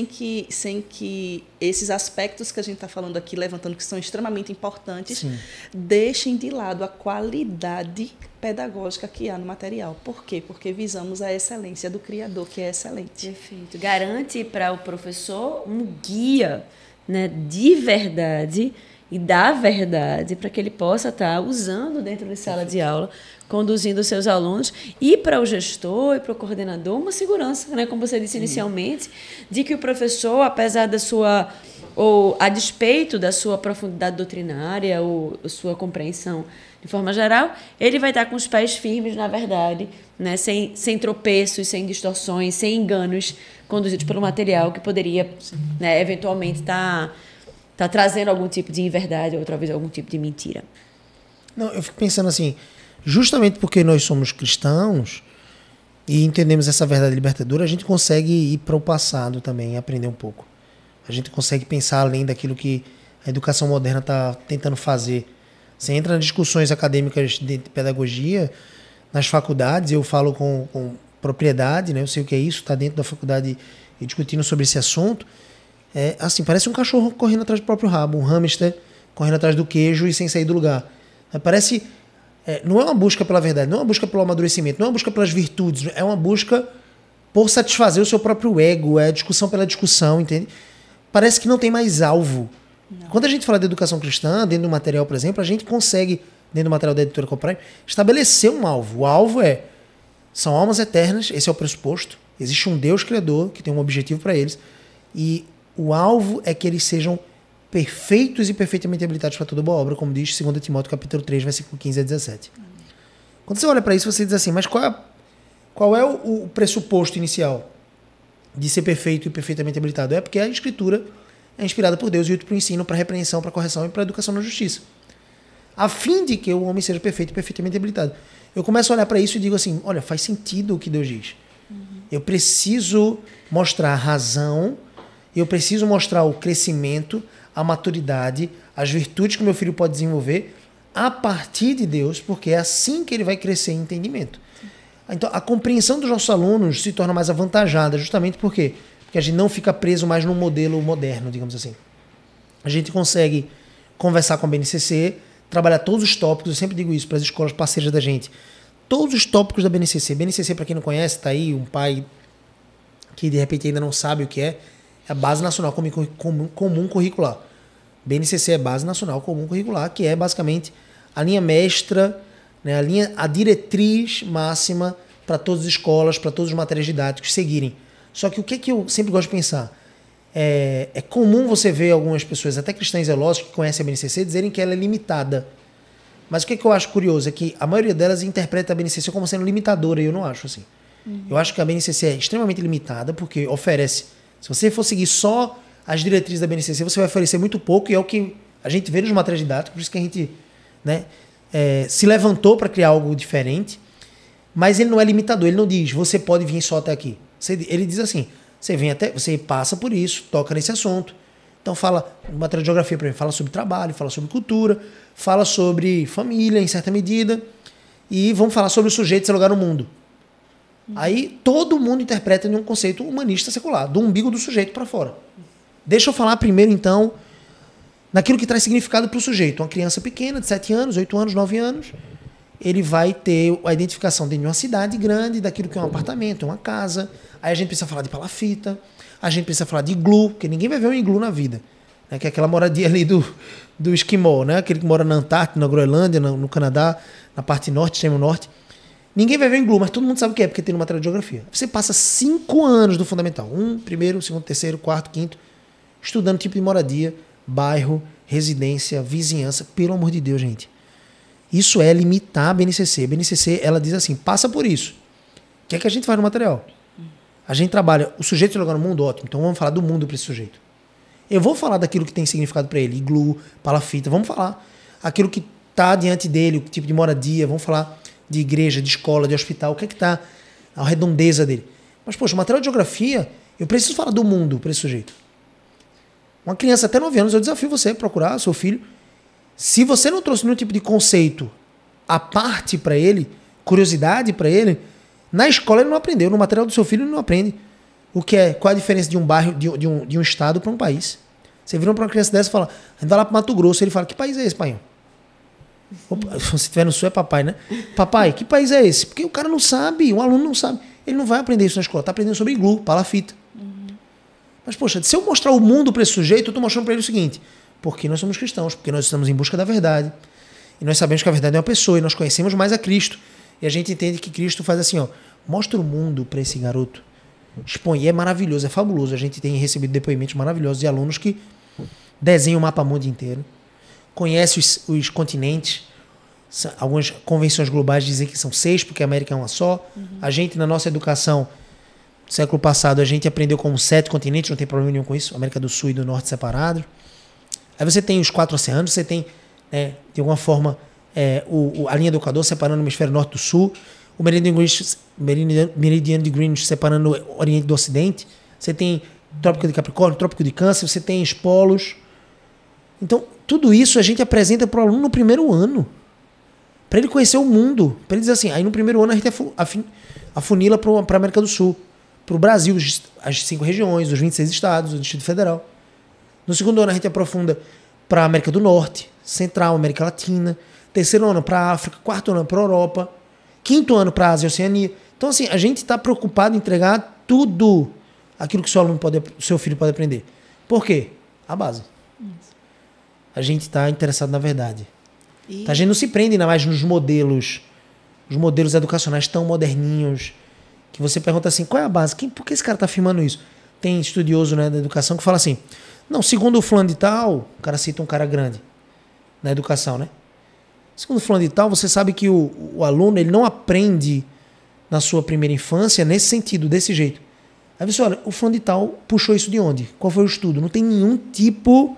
que esses aspectos que a gente está falando aqui, levantando, que são extremamente importantes, Sim. deixem de lado a qualidade pedagógica que há no material. Por quê? Porque visamos a excelência do Criador, que é excelente. Perfeito. Garante para o professor um guia, né, de verdade e da verdade, para que ele possa estar usando dentro de sala de aula, conduzindo os seus alunos, e para o gestor e para o coordenador uma segurança, né, como você disse inicialmente, de que o professor, apesar da sua, ou a despeito da sua profundidade doutrinária ou sua compreensão de forma geral, ele vai estar com os pés firmes na verdade, né, sem tropeços, sem distorções, sem enganos conduzidos pelo material que poderia, né, eventualmente estar trazendo algum tipo de inverdade ou talvez algum tipo de mentira. Não, eu fico pensando assim, justamente porque nós somos cristãos e entendemos essa verdade libertadora, a gente consegue ir para o passado também e aprender um pouco. A gente consegue pensar além daquilo que a educação moderna está tentando fazer. Você entra nas discussões acadêmicas de pedagogia, nas faculdades, eu falo com propriedade, né? Eu sei o que é isso, está dentro da faculdade e discutindo sobre esse assunto. É, assim, parece um cachorro correndo atrás do próprio rabo, um hamster correndo atrás do queijo e sem sair do lugar. Parece... não é uma busca pela verdade, não é uma busca pelo amadurecimento, não é uma busca pelas virtudes, é uma busca por satisfazer o seu próprio ego, é discussão pela discussão, entende? Parece que não tem mais alvo. Não. Quando a gente fala de educação cristã, dentro do material, por exemplo, a gente consegue, dentro do material da editora Coprime, estabelecer um alvo. O alvo são almas eternas, esse é o pressuposto. Existe um Deus criador que tem um objetivo para eles. E o alvo é que eles sejam perfeitos e perfeitamente habilitados para toda boa obra, como diz 2 Timóteo capítulo 3, versículo 15 a 17. Quando você olha para isso, você diz assim, mas qual é o pressuposto inicial de ser perfeito e perfeitamente habilitado? É porque a Escritura é inspirada por Deus e útil para o ensino, para a repreensão, para a correção e para a educação na justiça. A fim de que o homem seja perfeito e perfeitamente habilitado. Eu começo a olhar para isso e digo assim, olha, faz sentido o que Deus diz. Eu preciso mostrar a razão, eu preciso mostrar o crescimento, a maturidade, as virtudes que o meu filho pode desenvolver a partir de Deus, porque é assim que ele vai crescer em entendimento. Então, a compreensão dos nossos alunos se torna mais avantajada, justamente por quê? Porque a gente não fica preso mais num modelo moderno, digamos assim. A gente consegue conversar com a BNCC, trabalhar todos os tópicos, eu sempre digo isso para as escolas parceiras da gente, todos os tópicos da BNCC. BNCC, para quem não conhece, está aí um pai que de repente ainda não sabe o que é a Base Nacional Comum Curricular. BNCC é Base Nacional Comum Curricular, que é basicamente a linha mestra, né, a diretriz máxima para todas as escolas, para todos os materiais didáticos seguirem. Só que o que eu sempre gosto de pensar? É comum você ver algumas pessoas, até cristãs zelosas, que conhecem a BNCC, dizerem que ela é limitada. Mas o que eu acho curioso é que a maioria delas interpreta a BNCC como sendo limitadora, e eu não acho assim. Eu acho que a BNCC é extremamente limitada, porque oferece... Se você for seguir só as diretrizes da BNCC, você vai oferecer muito pouco, e é o que a gente vê nos materiais didáticos, por isso que a gente, né, se levantou para criar algo diferente, mas ele não é limitador, ele não diz, você pode vir só até aqui. Ele diz assim, você passa por isso, toca nesse assunto. Então fala, material de geografia, por exemplo, fala sobre trabalho, fala sobre cultura, fala sobre família, em certa medida, e vamos falar sobre o sujeito e seu lugar no mundo. Aí todo mundo interpreta em um conceito humanista secular, do umbigo do sujeito para fora. Deixa eu falar primeiro, então, naquilo que traz significado para o sujeito. Uma criança pequena, de 7 anos, 8 anos, 9 anos, ele vai ter a identificação dentro de uma cidade grande, daquilo que é um apartamento, uma casa. Aí a gente precisa falar de palafita, a gente precisa falar de iglu, porque ninguém vai ver um iglu na vida. Né? Que é aquela moradia ali do esquimó, né? Aquele que mora na Antártida, na Groenlândia, no Canadá, na parte norte, extremo norte. Ninguém vai ver um iglu, mas todo mundo sabe o que é, porque tem no material de geografia. Você passa 5 anos do fundamental. 1, primeiro, segundo, terceiro, quarto, quinto, estudando tipo de moradia, bairro, residência, vizinhança. Pelo amor de Deus, gente. Isso é limitar a BNCC. A BNCC, ela diz assim, passa por isso. O que é que a gente faz no material? A gente trabalha o sujeito e o lugar no mundo, ótimo. Então vamos falar do mundo para esse sujeito. Eu vou falar daquilo que tem significado para ele, iglu, palafita, vamos falar. Aquilo que está diante dele, o tipo de moradia, vamos falar de igreja, de escola, de hospital, o que é que está, a redondeza dele. Mas, poxa, o material de geografia, eu preciso falar do mundo para esse sujeito. Uma criança até 9 anos, eu desafio você a procurar seu filho. Se você não trouxe nenhum tipo de conceito à parte para ele, curiosidade para ele, na escola ele não aprendeu, no material do seu filho ele não aprende. O que é? Qual a diferença de um bairro, de um estado para um país? Você vira para uma criança dessa e fala, a gente vai lá para Mato Grosso, ele fala, que país é esse, pai? Opa, se estiver no sul é papai, né? Papai, que país é esse? Porque o cara não sabe, o aluno não sabe. Ele não vai aprender isso na escola, está aprendendo sobre iglu, palafita. Mas, poxa, se eu mostrar o mundo para esse sujeito, eu estou mostrando para ele o seguinte, porque nós somos cristãos, porque nós estamos em busca da verdade, e nós sabemos que a verdade é uma pessoa, e nós conhecemos mais a Cristo, e a gente entende que Cristo faz assim, ó, mostra o mundo para esse garoto, expõe, e é maravilhoso, é fabuloso. A gente tem recebido depoimentos maravilhosos de alunos que desenham o mapa mundo inteiro, conhecem os continentes. Algumas convenções globais dizem que são 6, porque a América é uma só. A gente, na nossa educação, século passado, a gente aprendeu como 7 continentes, não tem problema nenhum com isso, América do Sul e do Norte separados. Aí você tem os 4 oceanos, você tem, de alguma forma, a linha do Equador separando o hemisfério norte do sul, o meridiano de Greenwich separando o Oriente do Ocidente, você tem Trópico de Capricórnio, Trópico de Câncer, você tem os polos. Então, tudo isso a gente apresenta para o aluno no primeiro ano, para ele conhecer o mundo, para ele dizer assim, aí no primeiro ano a gente afunila para a América do Sul, para o Brasil, as 5 regiões, os 26 estados, o Distrito Federal. No segundo ano a gente aprofunda para a América do Norte, Central, América Latina. Terceiro ano para a África, quarto ano para a Europa, quinto ano para a Ásia e Oceania. Então, assim, a gente está preocupado em entregar tudo aquilo que o seu filho pode aprender. Por quê? A base. A gente está interessado na verdade. A gente não se prende ainda mais nos modelos, os modelos educacionais tão moderninhos, que você pergunta assim, qual é a base? Por que esse cara está afirmando isso? Tem estudioso, né, da educação que fala assim, não, segundo o fulano de tal, o cara cita um cara grande na educação, né? Segundo o fulano de tal, você sabe que o aluno ele não aprende na sua primeira infância nesse sentido, desse jeito. Aí você olha, o fulano de tal puxou isso de onde? Qual foi o estudo? Não tem nenhum tipo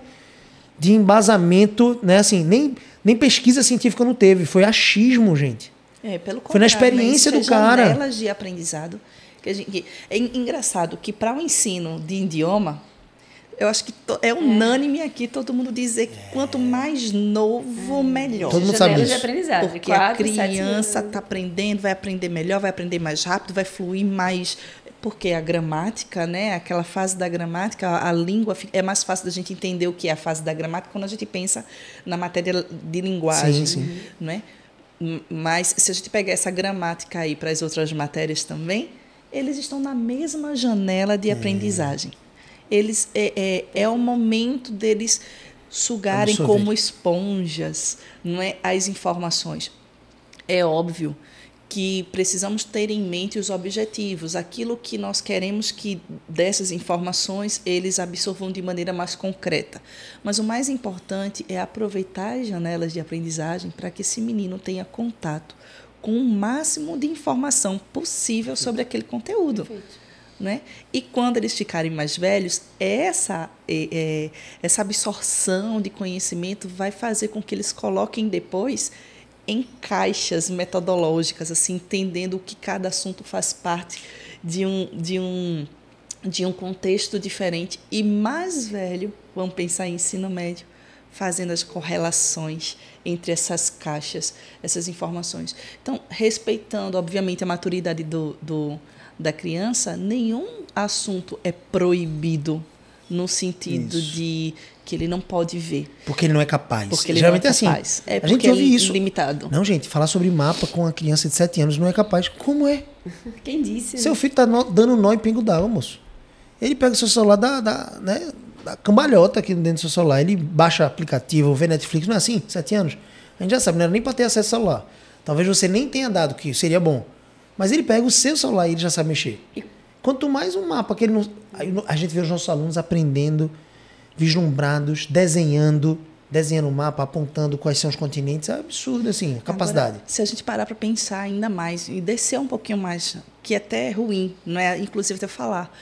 de embasamento, né? Assim, nem pesquisa científica não teve, foi achismo, gente. Pelo contrário, foi na experiência do cara. Janelas de aprendizado. É engraçado que para o ensino de idioma, eu acho que é unânime aqui todo mundo dizer que quanto mais novo, melhor. Todo mundo sabe disso. De aprendizado, porque a criança está aprendendo, vai aprender melhor, vai aprender mais rápido, vai fluir mais. Porque a gramática, né, aquela fase da gramática, a língua, é mais fácil da gente entender o que é a fase da gramática quando a gente pensa na matéria de linguagem. Sim. Né? Mas se a gente pegar essa gramática aí para as outras matérias também, eles estão na mesma janela de aprendizagem. Eles é o momento deles sugarem como esponjas, não é, as informações. É óbvio que precisamos ter em mente os objetivos, aquilo que nós queremos que dessas informações eles absorvam de maneira mais concreta. Mas o mais importante é aproveitar as janelas de aprendizagem para que esse menino tenha contato com o máximo de informação possível sobre aquele conteúdo. Perfeito. Né? E quando eles ficarem mais velhos, essa absorção de conhecimento vai fazer com que eles coloquem depois em caixas metodológicas, assim, entendendo o que cada assunto faz parte de um contexto diferente. E mais velho, vamos pensar em ensino médio, fazendo as correlações entre essas caixas, essas informações. Então, respeitando, obviamente, a maturidade da criança, nenhum assunto é proibido no sentido de que ele não pode ver. Porque ele não é capaz. Porque ele geralmente não é capaz. Assim. A gente ouve isso. Limitado. Não, gente, falar sobre mapa com uma criança de 7 anos não é capaz. Como é? Quem disse? Seu filho tá dando nó em pingo d'água, moço. Ele pega o seu celular da cambalhota aqui dentro do seu celular. Ele baixa aplicativo, vê Netflix. Não é assim? 7 anos. A gente já sabe, não era nem para ter acesso ao celular. Talvez você nem tenha dado, que seria bom. Mas ele pega o seu celular e ele já sabe mexer. Quanto mais um mapa que ele não... A gente vê os nossos alunos aprendendo, vislumbrados, desenhando. desenhando um mapa, apontando quais são os continentes. É absurdo, assim, a capacidade. Agora, se a gente parar para pensar ainda mais e descer um pouquinho mais, que até é ruim, não é? Inclusive até falar,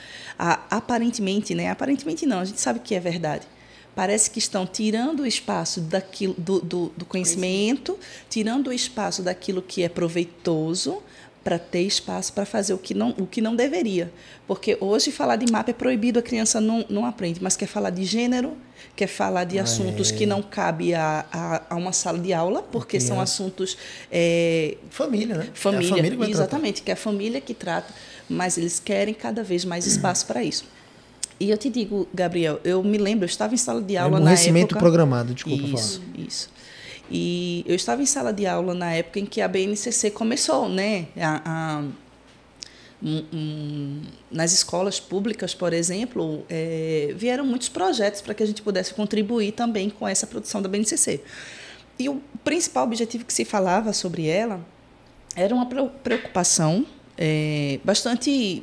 aparentemente, né? Aparentemente não, a gente sabe que é verdade. Parece que estão tirando o espaço daquilo, do conhecimento, tirando o espaço daquilo que é proveitoso, para ter espaço para fazer o que não deveria. Porque hoje falar de mapa é proibido, a criança não aprende, mas quer falar de gênero, quer falar de assuntos que não cabem a uma sala de aula, porque são assuntos... família, né? Família, é a família que vai exatamente, que é a família que trata, mas eles querem cada vez mais espaço para isso. E eu te digo, Gabriel, eu me lembro, eu estava em sala de aula na época... programado, desculpa isso, falar. Isso. E eu estava em sala de aula na época em que a BNCC começou, né? Nas escolas públicas, por exemplo, vieram muitos projetos para que a gente pudesse contribuir também com essa produção da BNCC. E o principal objetivo que se falava sobre ela era uma preocupação bastante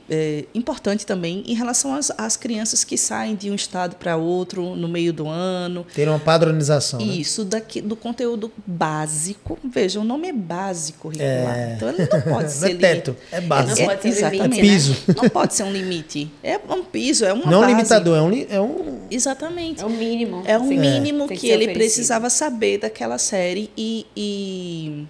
importante também em relação às crianças que saem de um estado para outro no meio do ano. Ter uma padronização. Isso, do conteúdo básico. Veja, o nome é básico, curricular. Então, ele não pode ser... Não é teto, é básico. Não pode ser exatamente, é piso. né? Não pode ser um limite. É um piso, é uma não base. Limitador, é um... Exatamente. É o mínimo. É o mínimo Tem que ser ele oferecido. precisava saber daquela série e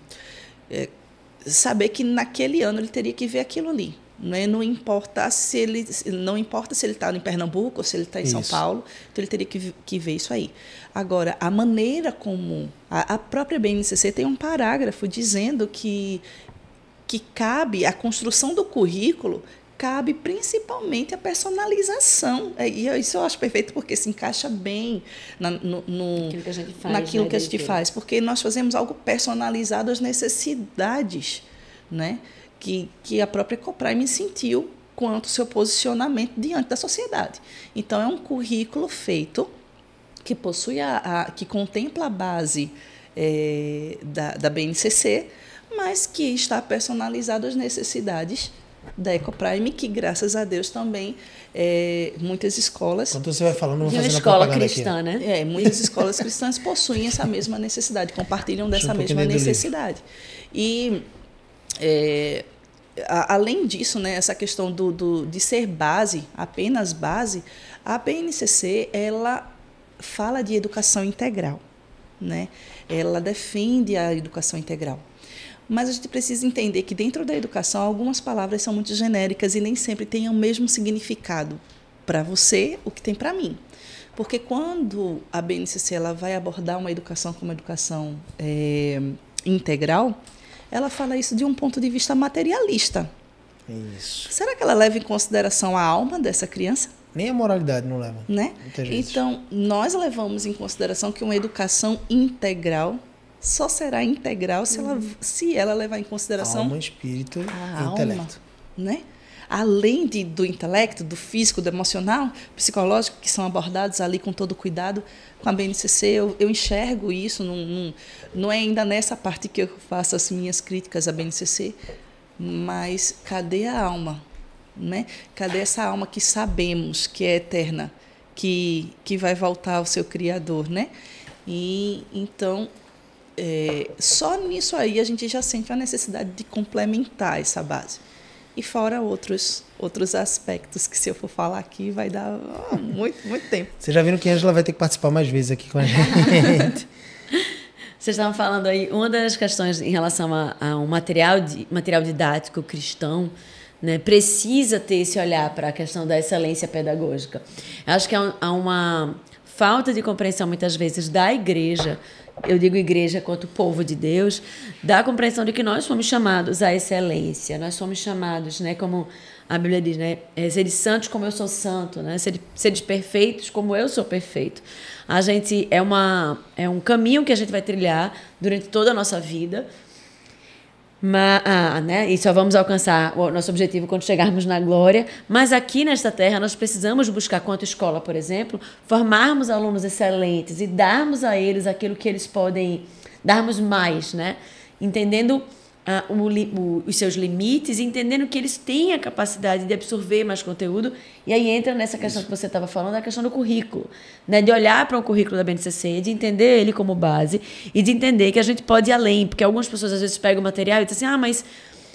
saber que naquele ano ele teria que ver aquilo ali. Né? Não importa se ele está em Pernambuco ou se ele está em São Paulo, então ele teria que ver isso aí. Agora, a maneira como a própria BNCC tem um parágrafo dizendo que cabe a construção do currículo, cabe principalmente a personalização. E isso eu acho perfeito, porque se encaixa bem naquilo que a gente faz. Naquilo que a gente faz, porque nós fazemos algo personalizado às necessidades, né? Que a própria Coprime sentiu quanto ao seu posicionamento diante da sociedade. Então, é um currículo feito que possui que contempla a base da BNCC, mas que está personalizado às necessidades da Ecoprime, que, graças a Deus, também muitas escolas... Quando você vai falando, não vou De uma fazer escola propaganda cristã, aqui. né? Muitas escolas cristãs possuem essa mesma necessidade, compartilham dessa mesma necessidade. E, além disso, né, essa questão de ser base, apenas base, a BNCC, ela fala de educação integral, né? Ela defende a educação integral. Mas a gente precisa entender que dentro da educação algumas palavras são muito genéricas e nem sempre têm o mesmo significado para você o que tem para mim. Porque quando a BNCC ela vai abordar uma educação como educação integral, ela fala isso de um ponto de vista materialista. Isso. Será que ela leva em consideração a alma dessa criança? Nem a moralidade não leva. Né? Muitas vezes. Então, nós levamos em consideração que uma educação integral só será integral se ela levar em consideração alma, espírito a e intelecto. alma, né? Além do intelecto, do físico, do emocional, psicológico, que são abordados ali com todo cuidado, com a BNCC, eu enxergo isso, não é ainda nessa parte que eu faço as minhas críticas à BNCC, mas cadê a alma? Né? Cadê essa alma que sabemos que é eterna, que vai voltar ao seu Criador, né? E então... só nisso aí a gente já sente a necessidade de complementar essa base. E fora outros aspectos que, se eu for falar aqui, vai dar muito tempo. Vocês já viram que a Ângela vai ter que participar mais vezes aqui com a gente. Vocês estavam falando aí, uma das questões em relação a um material didático cristão, né, precisa ter esse olhar para a questão da excelência pedagógica. Eu acho que há uma falta de compreensão, muitas vezes, da igreja, eu digo igreja quanto povo de Deus, da compreensão de que nós somos chamados à excelência, nós somos chamados, né, como a Bíblia diz, né, ser santos como eu sou santo, né, ser perfeitos como eu sou perfeito. A gente é um caminho que a gente vai trilhar durante toda a nossa vida, né, e só vamos alcançar o nosso objetivo quando chegarmos na glória, mas aqui nesta terra nós precisamos buscar, quanto escola, por exemplo, formarmos alunos excelentes e darmos a eles aquilo que eles podem, darmos mais, né? Entendendo os seus limites, entendendo que eles têm a capacidade de absorver mais conteúdo. E aí entra nessa questão que você estava falando, a questão do currículo, né? De olhar para um currículo da BNCC, de entender ele como base e de entender que a gente pode ir além, porque algumas pessoas às vezes pegam o material e dizem assim,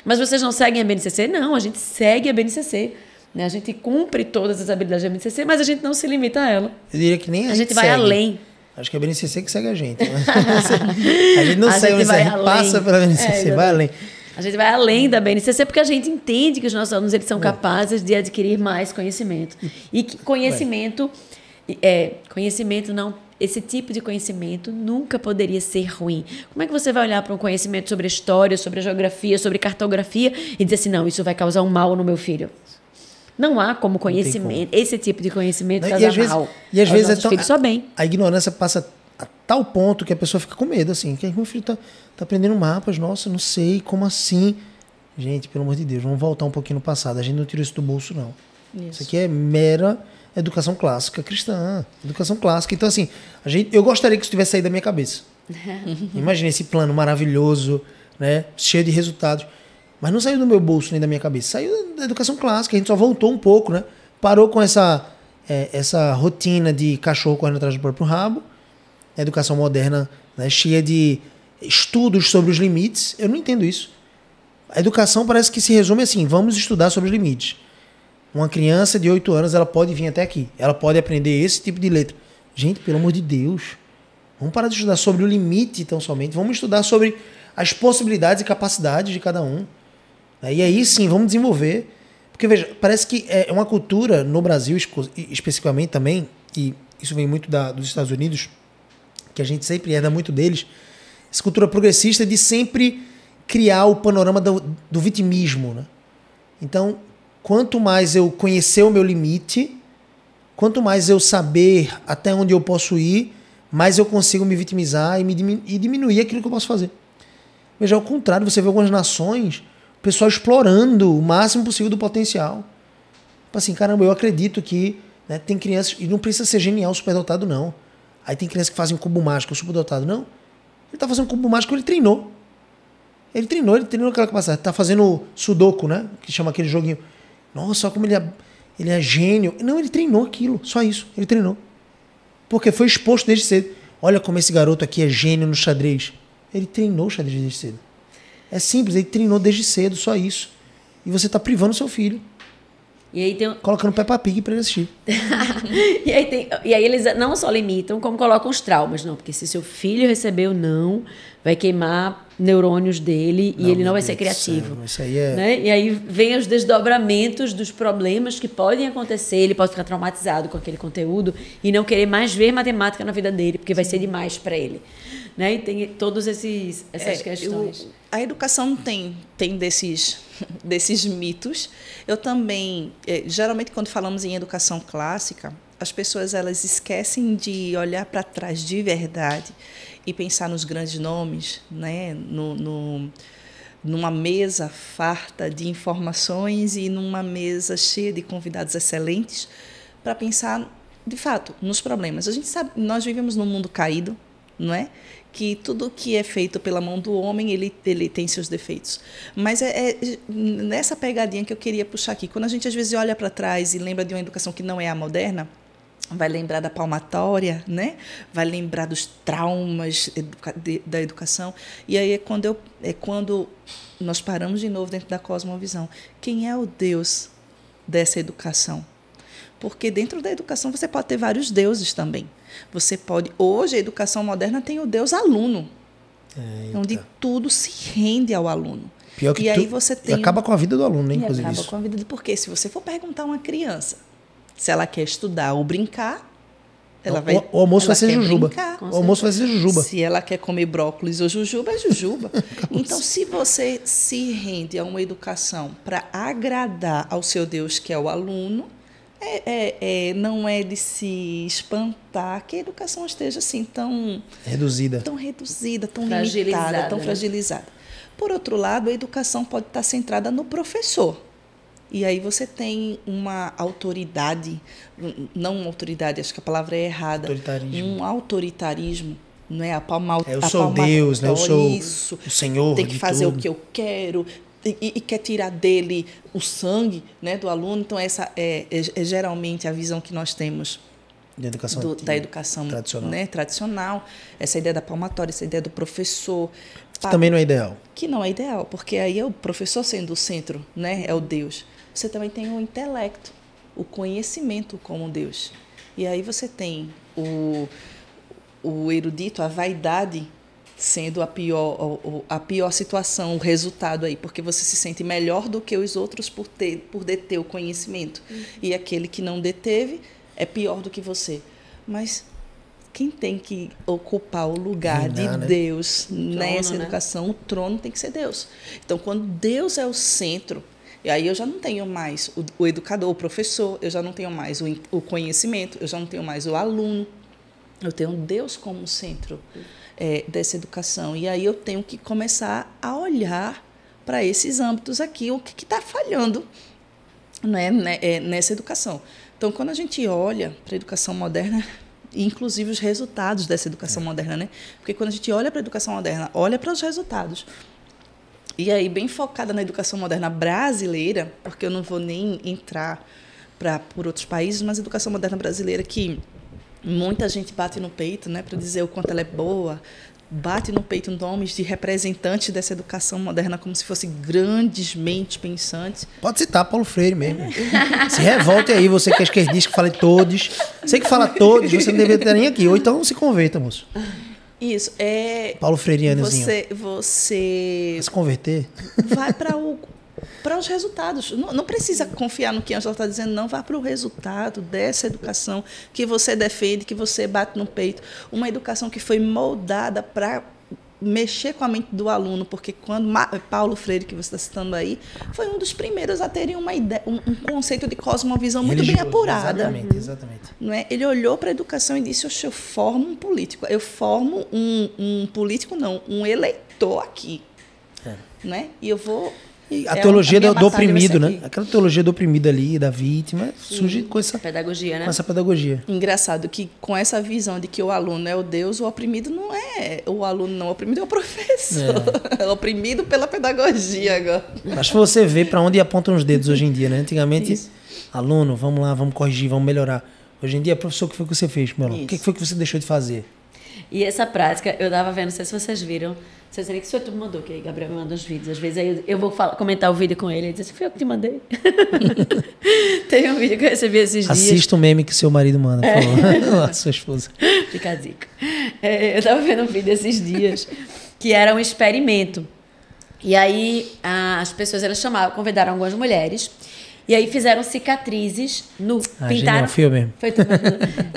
mas vocês não seguem a BNCC? Não, a gente segue a BNCC. Né? A gente cumpre todas as habilidades da BNCC, mas a gente não se limita a ela. Eu diria que nem a gente vai segue. Além. Acho que é a BNCC que segue a gente. A gente não segue, a gente passa pela BNCC, vai além. A gente vai além da BNCC porque a gente entende que os nossos alunos eles são capazes de adquirir mais conhecimento. E que conhecimento não, esse tipo de conhecimento nunca poderia ser ruim. Como é que você vai olhar para um conhecimento sobre a história, sobre a geografia, sobre cartografia e dizer assim, não, isso vai causar um mal no meu filho? Não há como conhecimento, esse tipo de conhecimento causar mal. E às vezes filhos só bem. A ignorância passa a tal ponto que a pessoa fica com medo, assim, que meu filho tá aprendendo mapas, nossa, não sei, como assim? Gente, pelo amor de Deus, vamos voltar um pouquinho no passado, a gente não tirou isso do bolso, não. Isso aqui é mera educação clássica cristã, educação clássica. Então, assim, eu gostaria que isso tivesse saído da minha cabeça. Imagina esse plano maravilhoso, né, cheio de resultados. Mas não saiu do meu bolso nem da minha cabeça. Saiu da educação clássica. A gente só voltou um pouco, né? Parou com essa rotina de cachorro correndo atrás do próprio rabo. A educação moderna, né, cheia de estudos sobre os limites. Eu não entendo isso. A educação parece que se resume assim. Vamos estudar sobre os limites. Uma criança de 8 anos, ela pode vir até aqui. Ela pode aprender esse tipo de letra. Gente, pelo amor de Deus. Vamos parar de estudar sobre o limite tão somente. Vamos estudar sobre as possibilidades e capacidades de cada um. E aí sim, vamos desenvolver. Porque, veja, parece que é uma cultura no Brasil, especificamente também, e isso vem muito dos Estados Unidos, que a gente sempre herda muito deles, essa cultura progressista de sempre criar o panorama do vitimismo. Né? Então, quanto mais eu conhecer o meu limite, quanto mais eu saber até onde eu posso ir, mais eu consigo me vitimizar e diminuir aquilo que eu posso fazer. Veja, ao contrário, você vê algumas nações... O pessoal explorando o máximo possível do potencial. Tipo assim, caramba, eu acredito que, né, tem crianças... E não precisa ser genial, superdotado, não. Aí tem crianças que fazem um cubo mágico, superdotado, não. Ele tá fazendo um cubo mágico, ele treinou. Ele treinou aquela capacidade. Tá fazendo sudoku, né? Que chama aquele joguinho. Nossa, olha como ele é gênio. Não, ele treinou aquilo, só isso. Ele treinou. Porque foi exposto desde cedo. Olha como esse garoto aqui é gênio no xadrez. Ele treinou o xadrez desde cedo. É simples, ele treinou desde cedo, só isso. E você está privando o seu filho. E aí colocando Peppa Pig para ele assistir. e aí eles não só limitam, como colocam os traumas. Não, porque se seu filho recebeu não, vai queimar neurônios dele e ele não vai ser criativo. Isso aí é... Né? E aí vem os desdobramentos dos problemas que podem acontecer. Ele pode ficar traumatizado com aquele conteúdo e não querer mais ver matemática na vida dele, porque vai ser demais para ele. Né? E tem todas essas questões. A educação tem desses mitos. Eu também, geralmente quando falamos em educação clássica, as pessoas elas esquecem de olhar para trás de verdade e pensar nos grandes nomes, né? Numa mesa farta de informações e numa mesa cheia de convidados excelentes para pensar, de fato, nos problemas. A gente sabe, nós vivemos num mundo caído, não é? Que tudo que é feito pela mão do homem, ele tem seus defeitos. Mas é nessa pegadinha que eu queria puxar aqui. Quando a gente, às vezes, olha para trás e lembra de uma educação que não é a moderna, vai lembrar da palmatória, né? Vai lembrar dos traumas da educação. E aí é quando nós paramos de novo dentro da cosmovisão. Quem é o Deus dessa educação? Porque dentro da educação você pode ter vários deuses também. Você pode... Hoje, a educação moderna tem o Deus aluno, onde tudo se rende ao aluno. Pior que aí você tem... acaba com a vida do aluno, né? Inclusive acaba com a vida porque se você for perguntar a uma criança se ela quer estudar ou brincar, ela vai... O almoço vai ser jujuba. O almoço vai ser jujuba. Se ela quer comer brócolis ou jujuba, é jujuba. Então, se você se rende a uma educação para agradar ao seu Deus, que é o aluno, não é de se espantar que a educação esteja assim tão reduzida, tão limitada, tão fragilizada. Por outro lado, a educação pode estar centrada no professor. E aí você tem uma autoridade, não uma autoridade, acho que a palavra é errada, um autoritarismo não é? A palmatória. Eu sou Deus, né? Eu sou isso, o Senhor tem que de fazer tudo. o que eu quero e quer tirar dele o sangue, né, do aluno. Então, essa é geralmente a visão que nós temos De educação da educação tradicional. né, tradicional. Essa ideia da palmatória, essa ideia do professor. Isso também não é ideal. Que não é ideal, porque aí é o professor sendo o centro, né, é o Deus. Você também tem o intelecto, o conhecimento como Deus. E aí você tem o erudito, a vaidade sendo a pior situação, o resultado aí, porque você se sente melhor do que os outros por deter o conhecimento. E aquele que não deteve é pior do que você. Mas quem tem que ocupar o lugar de Deus nessa educação, o trono tem que ser Deus. Então, quando Deus é o centro, e aí eu já não tenho mais o educador, o professor, eu já não tenho mais o conhecimento, eu já não tenho mais o aluno, eu tenho Deus como centro dessa educação. E aí eu tenho que começar a olhar para esses âmbitos aqui, o que está falhando, né, nessa educação. Então, quando a gente olha para a educação moderna, inclusive os resultados dessa educação moderna, né? Porque quando a gente olha para a educação moderna, olha para os resultados. E aí, bem focada na educação moderna brasileira, porque eu não vou nem entrar por outros países, mas a educação moderna brasileira que muita gente bate no peito, né, para dizer o quanto ela é boa, bate no peito nomes de representantes dessa educação moderna como se fossem grandes mentes pensantes. Pode citar Paulo Freire mesmo. Se revolte aí, você que é esquerdista, que fala todos. Você que fala todos, você não deveria estar nem aqui. Ou então se converta, moço. Isso. Paulo Freirianozinho. Você vai se converter? Vai para os resultados. Não precisa confiar no que a Ângela está dizendo, não. Vá para o resultado dessa educação que você defende, que você bate no peito. Uma educação que foi moldada para mexer com a mente do aluno, porque quando Paulo Freire, que você está citando aí, foi um dos primeiros a terem uma ideia, um conceito de cosmovisão muito bem apurada. Exatamente. Não é? Ele olhou para a educação e disse: eu formo um político. Eu formo um político, não, um eleitor aqui. Não é? E eu vou... E a teologia do oprimido, né? Aquela teologia do oprimido ali, da vítima, surge com essa pedagogia, né? Com essa pedagogia. Engraçado que com essa visão de que o aluno é o Deus, o oprimido não é o aluno, não. O oprimido é o professor. É oprimido pela pedagogia agora. Acho que você vê para onde apontam os dedos hoje em dia, né? Antigamente, aluno, vamos lá, vamos corrigir, vamos melhorar. Hoje em dia, professor, o que foi que você fez, meu aluno? O que foi que você deixou de fazer? E essa prática, eu tava vendo, não sei se vocês viram, vocês sabem que o senhor tu me mandou, que Gabriel me manda uns vídeos. Às vezes aí eu vou comentar o vídeo com ele e diz assim: fui eu que te mandei. Teve um vídeo que eu recebi esses dias. Assista o meme que seu marido manda, por favor. Sua esposa. Fica a dica. Eu tava vendo um vídeo esses dias que era um experimento. E aí as pessoas, elas convidaram algumas mulheres. E aí fizeram cicatrizes pintaram filme.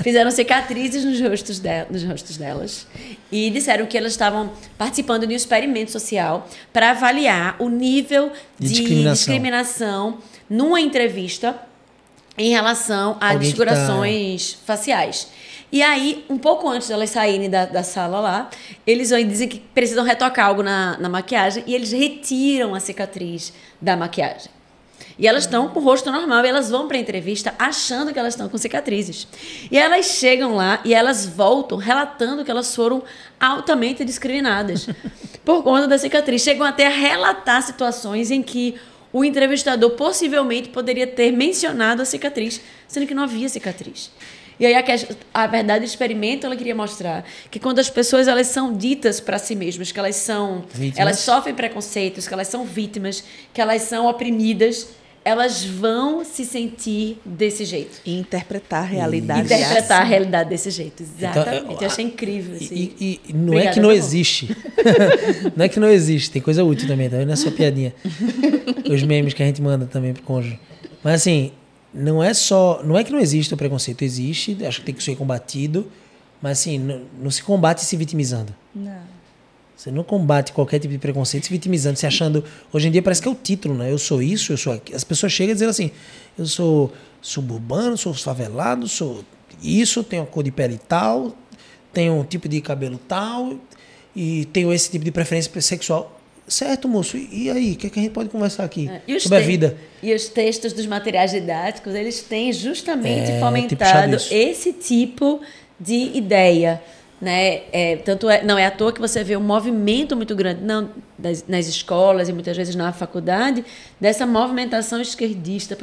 Fizeram cicatrizes nos rostos delas e disseram que elas estavam participando de um experimento social para avaliar o nível de discriminação numa entrevista em relação a desfigurações faciais. E aí, um pouco antes de elas saírem da sala lá, eles dizem que precisam retocar algo na maquiagem e eles retiram a cicatriz da maquiagem. E elas estão com o rosto normal e elas vão para a entrevista achando que elas estão com cicatrizes. E elas chegam lá e elas voltam relatando que elas foram altamente discriminadas por conta da cicatriz. Chegam até a relatar situações em que o entrevistador possivelmente poderia ter mencionado a cicatriz, sendo que não havia cicatriz. E aí a verdade do experimento, ela queria mostrar que quando as pessoas elas são ditas para si mesmas que elas sofrem preconceitos, que elas são vítimas, que elas são oprimidas, elas vão se sentir desse jeito. E interpretar a realidade. Interpretar a realidade desse jeito, exatamente. Então, eu achei incrível. Assim. E não é que não existe. Não é que não existe. Tem coisa útil também, tá vendo? Não é só piadinha. Os memes que a gente manda também pro cônjuge. Mas assim, não é que não existe o preconceito. Existe, acho que tem que ser combatido. Mas assim, não se combate se vitimizando. Não. Você não combate qualquer tipo de preconceito se vitimizando, se achando... Hoje em dia parece que é o título, né? Eu sou isso, eu sou aquilo. As pessoas chegam a dizer assim, eu sou suburbano, sou favelado, sou isso, tenho a cor de pele tal, tenho um tipo de cabelo tal e tenho esse tipo de preferência sexual. Certo, moço. E aí? O que a gente pode conversar aqui sobre a vida? E os textos dos materiais didáticos, eles têm justamente fomentado esse tipo de ideia. né? Não é à toa que você vê um movimento muito grande nas escolas e muitas vezes na faculdade dessa movimentação esquerdista.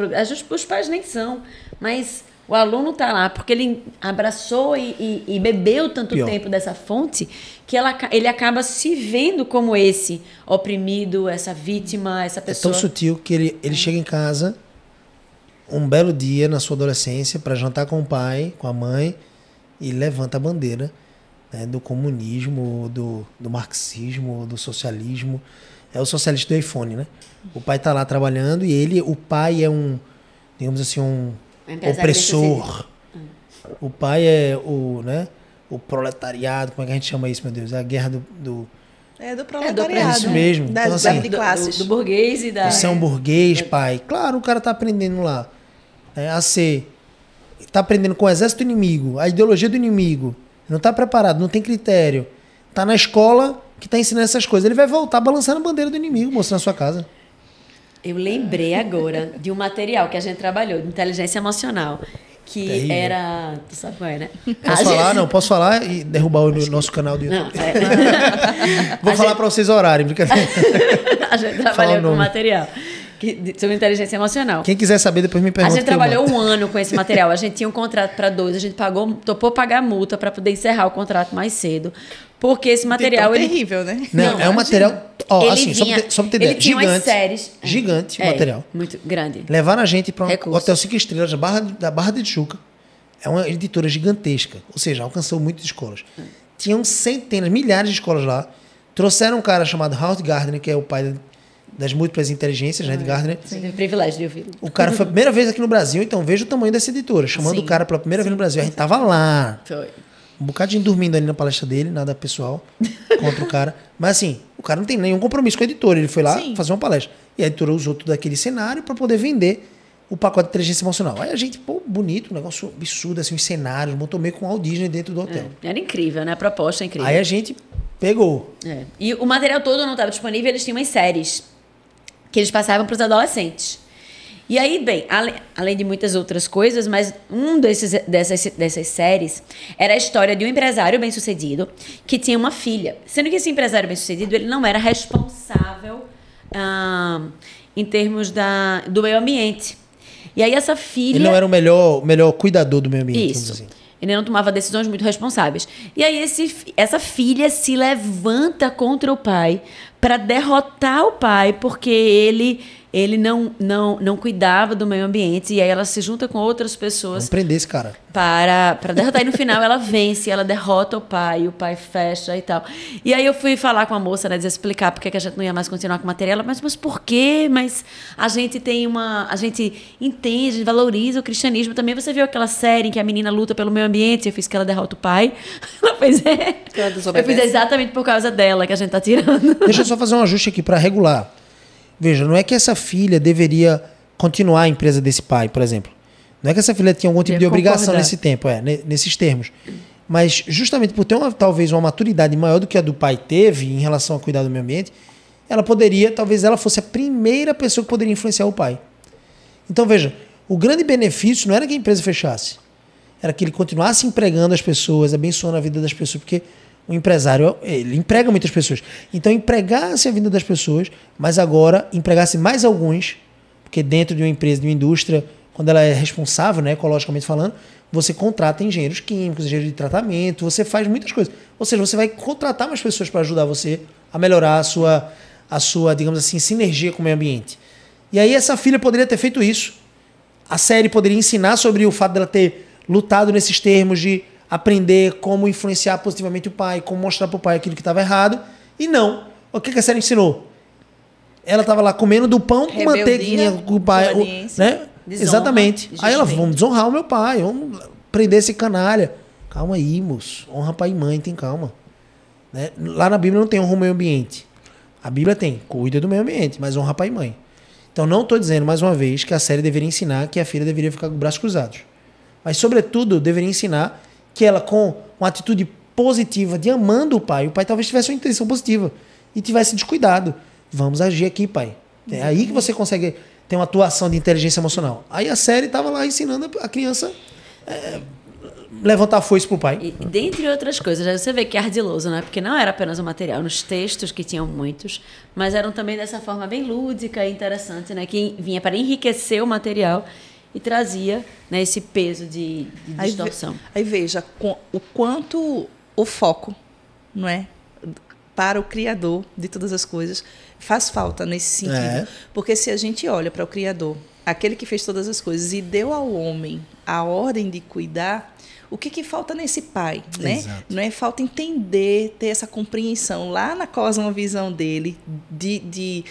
Os pais nem são, mas o aluno está lá porque ele abraçou e bebeu tanto tempo dessa fonte que ele acaba se vendo como esse oprimido, essa vítima, essa pessoa. É tão sutil que ele chega em casa um belo dia na sua adolescência para jantar com o pai, com a mãe, e levanta a bandeira, né, do comunismo, do marxismo, do socialismo. É o socialista do iPhone, né? O pai está lá trabalhando e o pai é digamos assim, um opressor. O pai é o proletariado, como é que a gente chama isso, meu Deus? É a guerra do proletariado. Isso mesmo. Das então, assim, de classes. Do burguês e da... Você é um burguês, pai. Claro, o cara tá aprendendo lá, né, a ser... Tá aprendendo com o exército inimigo, a ideologia do inimigo. Não tá preparado, não tem critério. Tá na escola que tá ensinando essas coisas. Ele vai voltar balançando a bandeira do inimigo, mostrando a sua casa. Eu lembrei agora de um material que a gente trabalhou, de inteligência emocional, que terrível. Era... Tu sabe qual é, né? Posso falar? Não, posso falar e derrubar o nosso canal do YouTube. Não, Vou falar para vocês orarem, brincadeira. A gente trabalhou com material sobre inteligência emocional. Quem quiser saber, depois me pergunta. A gente trabalhou um ano com esse material. A gente tinha um contrato para 2, a gente topou pagar multa para poder encerrar o contrato mais cedo. Porque esse material... terrível, né? Não, é um material... Ó, assim, só pra ter ideia. Ele tinha umas séries... Gigante o material. Muito grande. Levaram a gente para um Recurso. hotel 5 estrelas da Barra de Tijuca. É uma editora gigantesca. Ou seja, alcançou muitas escolas. Tinham centenas, milhares de escolas lá. Trouxeram um cara chamado Howard Gardner, que é o pai das múltiplas inteligências, né, de Gardner. Sim, tive o privilégio de ouvir. O cara foi a primeira vez aqui no Brasil, então veja o tamanho dessa editora. Chamando o cara pela primeira vez no Brasil. A gente tava lá. Foi. Um bocadinho dormindo ali na palestra dele, nada pessoal contra o cara. Mas assim, o cara não tem nenhum compromisso com a editora. Ele foi lá fazer uma palestra. E a editora usou todo aquele cenário para poder vender o pacote de inteligência emocional. Aí a gente, bonito, um negócio absurdo, assim, os cenários, montou meio com o Walt Disney dentro do hotel. Era incrível, né? A proposta é incrível. Aí a gente pegou. E o material todo não estava disponível, eles tinham umas séries que eles passavam para os adolescentes. E aí, bem, além de muitas outras coisas, mas dessas séries era a história de um empresário bem-sucedido que tinha uma filha. Sendo que esse empresário bem-sucedido, ele não era responsável em termos do meio ambiente. E aí essa filha... Ele não era o melhor cuidador do meio ambiente. Isso. Assim. Ele não tomava decisões muito responsáveis. E aí essa filha se levanta contra o pai para derrotar o pai, porque ele não cuidava do meio ambiente. E aí ela se junta com outras pessoas. Vamos prender esse cara. Para derrotar. E no final ela vence, ela derrota o pai fecha e tal. E aí eu fui falar com a moça, né, explicar porque que a gente não ia mais continuar com o material. Mas por quê? Mas a gente a gente entende, a gente valoriza o cristianismo. Também você viu aquela série em que a menina luta pelo meio ambiente, eu fiz que ela derrota o pai. Ela fez, eu fiz exatamente por causa dela que a gente tá tirando. Deixa eu só fazer um ajuste aqui para regular. Veja, não é que essa filha deveria continuar a empresa desse pai, por exemplo. Não é que essa filha tinha algum tipo de obrigação nesse tempo, nesses termos. Mas justamente por ter talvez uma maturidade maior do que a do pai teve em relação a cuidar do meio ambiente, talvez ela fosse a primeira pessoa que poderia influenciar o pai. Então veja, o grande benefício não era que a empresa fechasse, era que ele continuasse empregando as pessoas, abençoando a vida das pessoas, porque o empresário, ele emprega muitas pessoas. Então empregasse a vida das pessoas, mas agora empregasse mais alguns, porque dentro de uma empresa, de uma indústria, quando ela é responsável, né, ecologicamente falando, você contrata engenheiros químicos, engenheiros de tratamento, você faz muitas coisas. Ou seja, você vai contratar mais pessoas para ajudar você a melhorar a sua, digamos assim, sinergia com o meio ambiente. E aí essa filha poderia ter feito isso. A série poderia ensinar sobre o fato dela ter lutado nesses termos de aprender como influenciar positivamente o pai, como mostrar para o pai aquilo que estava errado. E não. O que a série ensinou? Ela estava lá comendo do pão com manteiguinha com o pai. Né? Exatamente. Aí ela, vamos desonrar o meu pai, vamos prender esse canalha. Calma aí, moço. Honra pai e mãe, tem calma. Né? Lá na Bíblia não tem honra ao meio ambiente. A Bíblia tem, cuida do meio ambiente, mas honra pai e mãe. Então não estou dizendo, mais uma vez, que a série deveria ensinar que a filha deveria ficar com os braços cruzados. Mas, sobretudo, deveria ensinar que ela, com uma atitude positiva de amando o pai talvez tivesse uma intenção positiva e tivesse descuidado. Vamos agir aqui, pai. É aí que você consegue ter uma atuação de inteligência emocional. Aí a série estava lá ensinando a criança levantar a foice pro pai. E dentre outras coisas, aí você vê que é ardiloso, né? Porque não era apenas um material, nos textos que tinham muitos, mas eram também dessa forma bem lúdica e interessante, né? Que vinha para enriquecer o material e trazia, né, esse peso de distorção. Aí veja o quanto o foco, não é, para o Criador de todas as coisas faz falta nesse sentido. Porque se a gente olha para o Criador, aquele que fez todas as coisas e deu ao homem a ordem de cuidar, o que falta nesse pai, né? Exato. Não é falta entender, ter essa compreensão lá na cosmovisão dele de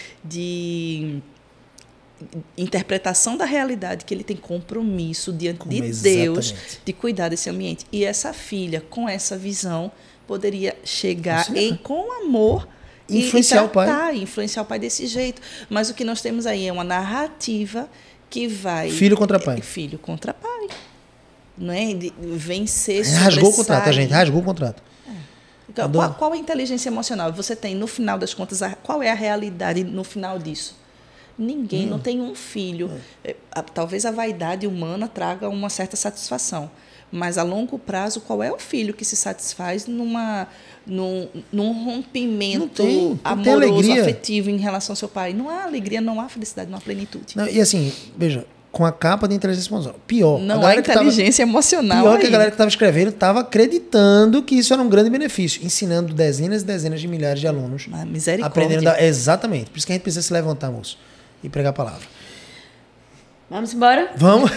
interpretação da realidade, que ele tem compromisso diante de Deus de cuidar desse ambiente. E essa filha, com essa visão, poderia chegar com amor influenciar o pai. Influenciar o pai desse jeito. Mas o que nós temos aí é uma narrativa que vai... Filho contra pai. Filho contra pai. Não é? De vencer, rasgou o contrato, a gente. Rasgou o contrato. Qual a inteligência emocional? Você tem, no final das contas, qual é a realidade no final disso? Ninguém, não tem um filho. Talvez a vaidade humana traga uma certa satisfação. Mas, a longo prazo, qual é o filho que se satisfaz num rompimento amoroso, afetivo em relação ao seu pai? Não há alegria, não há felicidade, não há plenitude. Não, e assim, veja, com a capa de inteligência emocional. Pior. Não há inteligência emocional. Pior que a galera que estava escrevendo estava acreditando que isso era um grande benefício, ensinando dezenas e dezenas de milhares de alunos. Misericórdia. Aprendendo exatamente. Por isso que a gente precisa se levantar, moço, e pregar a palavra. Vamos embora? Vamos.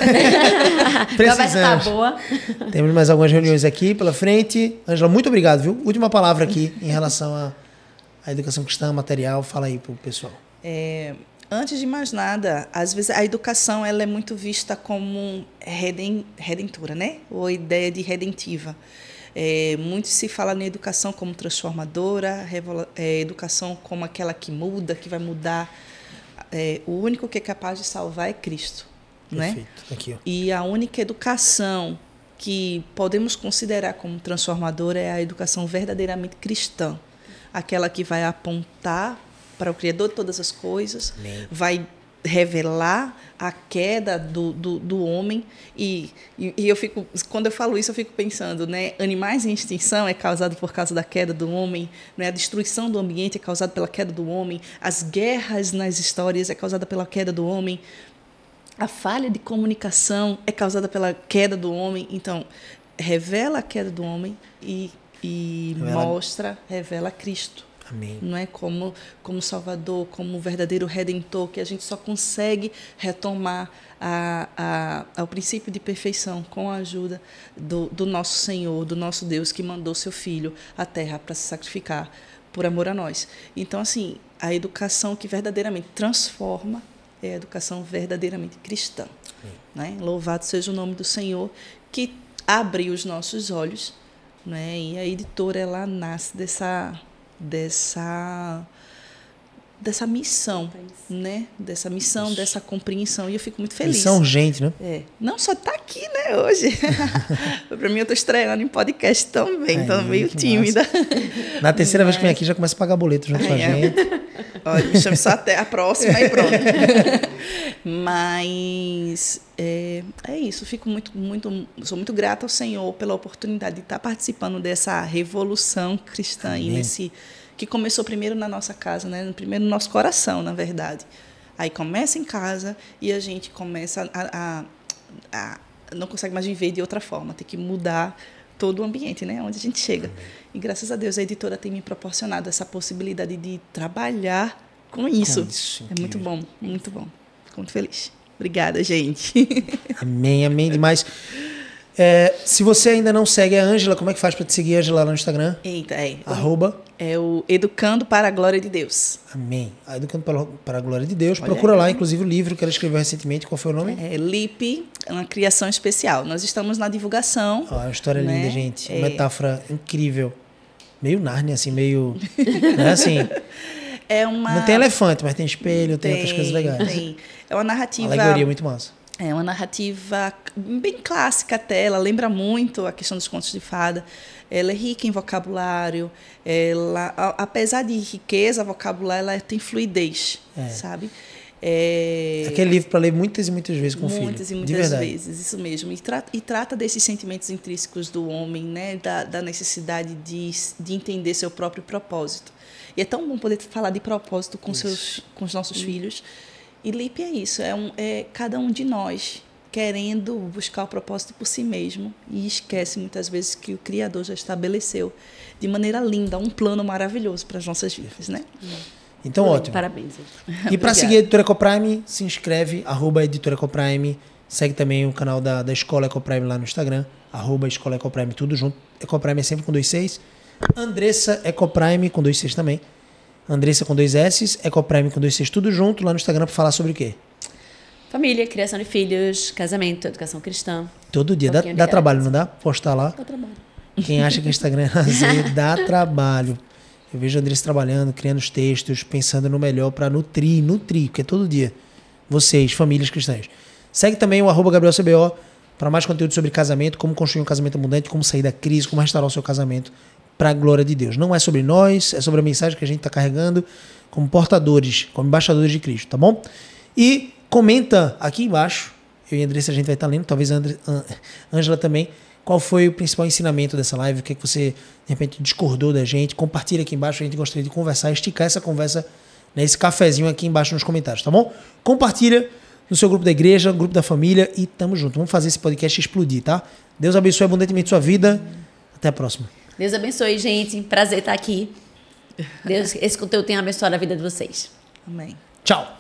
Precisamos. Tá boa. Temos mais algumas reuniões aqui pela frente. Ângela, muito obrigado, viu? Última palavra aqui em relação à educação cristã, material. Fala aí pro pessoal. Antes de mais nada, às vezes a educação ela é muito vista como redentora, né? Ou ideia de redentiva. Muito se fala na educação como transformadora, educação como aquela que muda, que vai mudar. O único que é capaz de salvar é Cristo. Perfeito. Né? Aqui, ó. E a única educação que podemos considerar como transformadora é a educação verdadeiramente cristã. Aquela que vai apontar para o Criador de todas as coisas, vai revelar a queda do homem. E eu fico, quando eu falo isso, eu fico pensando, né? Animais em extinção é causado por causa da queda do homem, né? A destruição do ambiente é causada pela queda do homem, as guerras nas histórias é causada pela queda do homem, a falha de comunicação é causada pela queda do homem. Então, revela a queda do homem e revela Cristo. Amém. Não é como Salvador, como verdadeiro Redentor, que a gente só consegue retomar ao princípio de perfeição com a ajuda do nosso Senhor, do nosso Deus, que mandou seu Filho à Terra para se sacrificar por amor a nós. Então, assim, a educação que verdadeiramente transforma é a educação verdadeiramente cristã. Né? Louvado seja o nome do Senhor, que abre os nossos olhos, né? E a editora, ela nasce dessa missão, né? Dessa missão, isso. Dessa compreensão. E eu fico muito feliz. Missão urgente, né? Não só tá aqui, né, hoje. Para mim, eu tô estreando em podcast também. Tô meio tímida. Massa. Na terceira vez que vem aqui, já começa a pagar boleto junto com a gente. Olha, me chame só até a próxima e pronto. Mas é isso. Sou muito grata ao Senhor pela oportunidade de estar participando dessa revolução cristã. Amém. Que começou primeiro na nossa casa, né? Primeiro no nosso coração, na verdade. Aí começa em casa e a gente começa a não consegue mais viver de outra forma. Tem que mudar todo o ambiente, né? Onde a gente chega. Amém. E graças a Deus a editora tem me proporcionado essa possibilidade de trabalhar com isso. É muito bom, muito bom. Fico muito feliz. Obrigada, gente. Amém, amém demais. Se você ainda não segue a Ângela, como é que faz para te seguir, Ângela, lá no Instagram? Eita, Arroba? É o Educando para a Glória de Deus. Amém. Educando para a Glória de Deus. Olha, procura lá, inclusive, o livro que ela escreveu recentemente. Qual foi o nome? Lipe, uma criação especial. Nós estamos na divulgação. Uma história linda, gente. Uma metáfora incrível. Meio Nárnia, assim, meio... Não é assim... Não tem elefante, mas tem espelho, tem outras coisas legais. Tem. É uma narrativa... Uma alegoria muito massa. É uma narrativa bem clássica até, ela lembra muito a questão dos contos de fada. Ela é rica em vocabulário, apesar de riqueza vocabular, ela tem fluidez, sabe? Aquele livro para ler muitas e muitas vezes com o filho. Muitas e muitas vezes, isso mesmo. E trata desses sentimentos intrínsecos do homem, né? Da necessidade de entender seu próprio propósito. E é tão bom poder falar de propósito com os nossos filhos. E Lippe é isso, é cada um de nós querendo buscar o propósito por si mesmo e esquece muitas vezes que o Criador já estabeleceu de maneira linda um plano maravilhoso para as nossas vidas, né? Então, ótimo. Parabéns. E para seguir a Editora Ecoprime, se inscreve, @Editora Ecoprime. Segue também o canal da Escola Ecoprime lá no Instagram, @Escola Ecoprime, tudo junto. Ecoprime é sempre com 2 Cs. Andressa Ecoprime com 2 Cs também. Andressa com 2 Ss, Ecoprime com 2 Cs, tudo junto lá no Instagram para falar sobre o quê? Família, criação de filhos, casamento, educação cristã. Todo dia. Dá trabalho, não dá? Postar lá. Dá trabalho. Quem acha que o Instagram é lazer, dá trabalho. Eu vejo a Andressa trabalhando, criando os textos, pensando no melhor para nutrir, porque é todo dia. Vocês, famílias cristãs. Segue também o @GabrielCBO para mais conteúdo sobre casamento, como construir um casamento abundante, como sair da crise, como restaurar o seu casamento para a glória de Deus. Não é sobre nós, é sobre a mensagem que a gente está carregando como portadores, como embaixadores de Cristo, tá bom? E comenta aqui embaixo, eu e a Andressa a gente vai estar lendo, talvez a Ângela também, qual foi o principal ensinamento dessa live, o que é que você, de repente, discordou da gente. Compartilha aqui embaixo, a gente gostaria de conversar, esticar essa conversa, né, esse cafezinho aqui embaixo nos comentários, tá bom? Compartilha no seu grupo da igreja, grupo da família e tamo junto. Vamos fazer esse podcast explodir, tá? Deus abençoe abundantemente sua vida. Até a próxima. Deus abençoe, gente. Prazer estar aqui. Esse conteúdo tenha abençoado a vida de vocês. Amém. Tchau.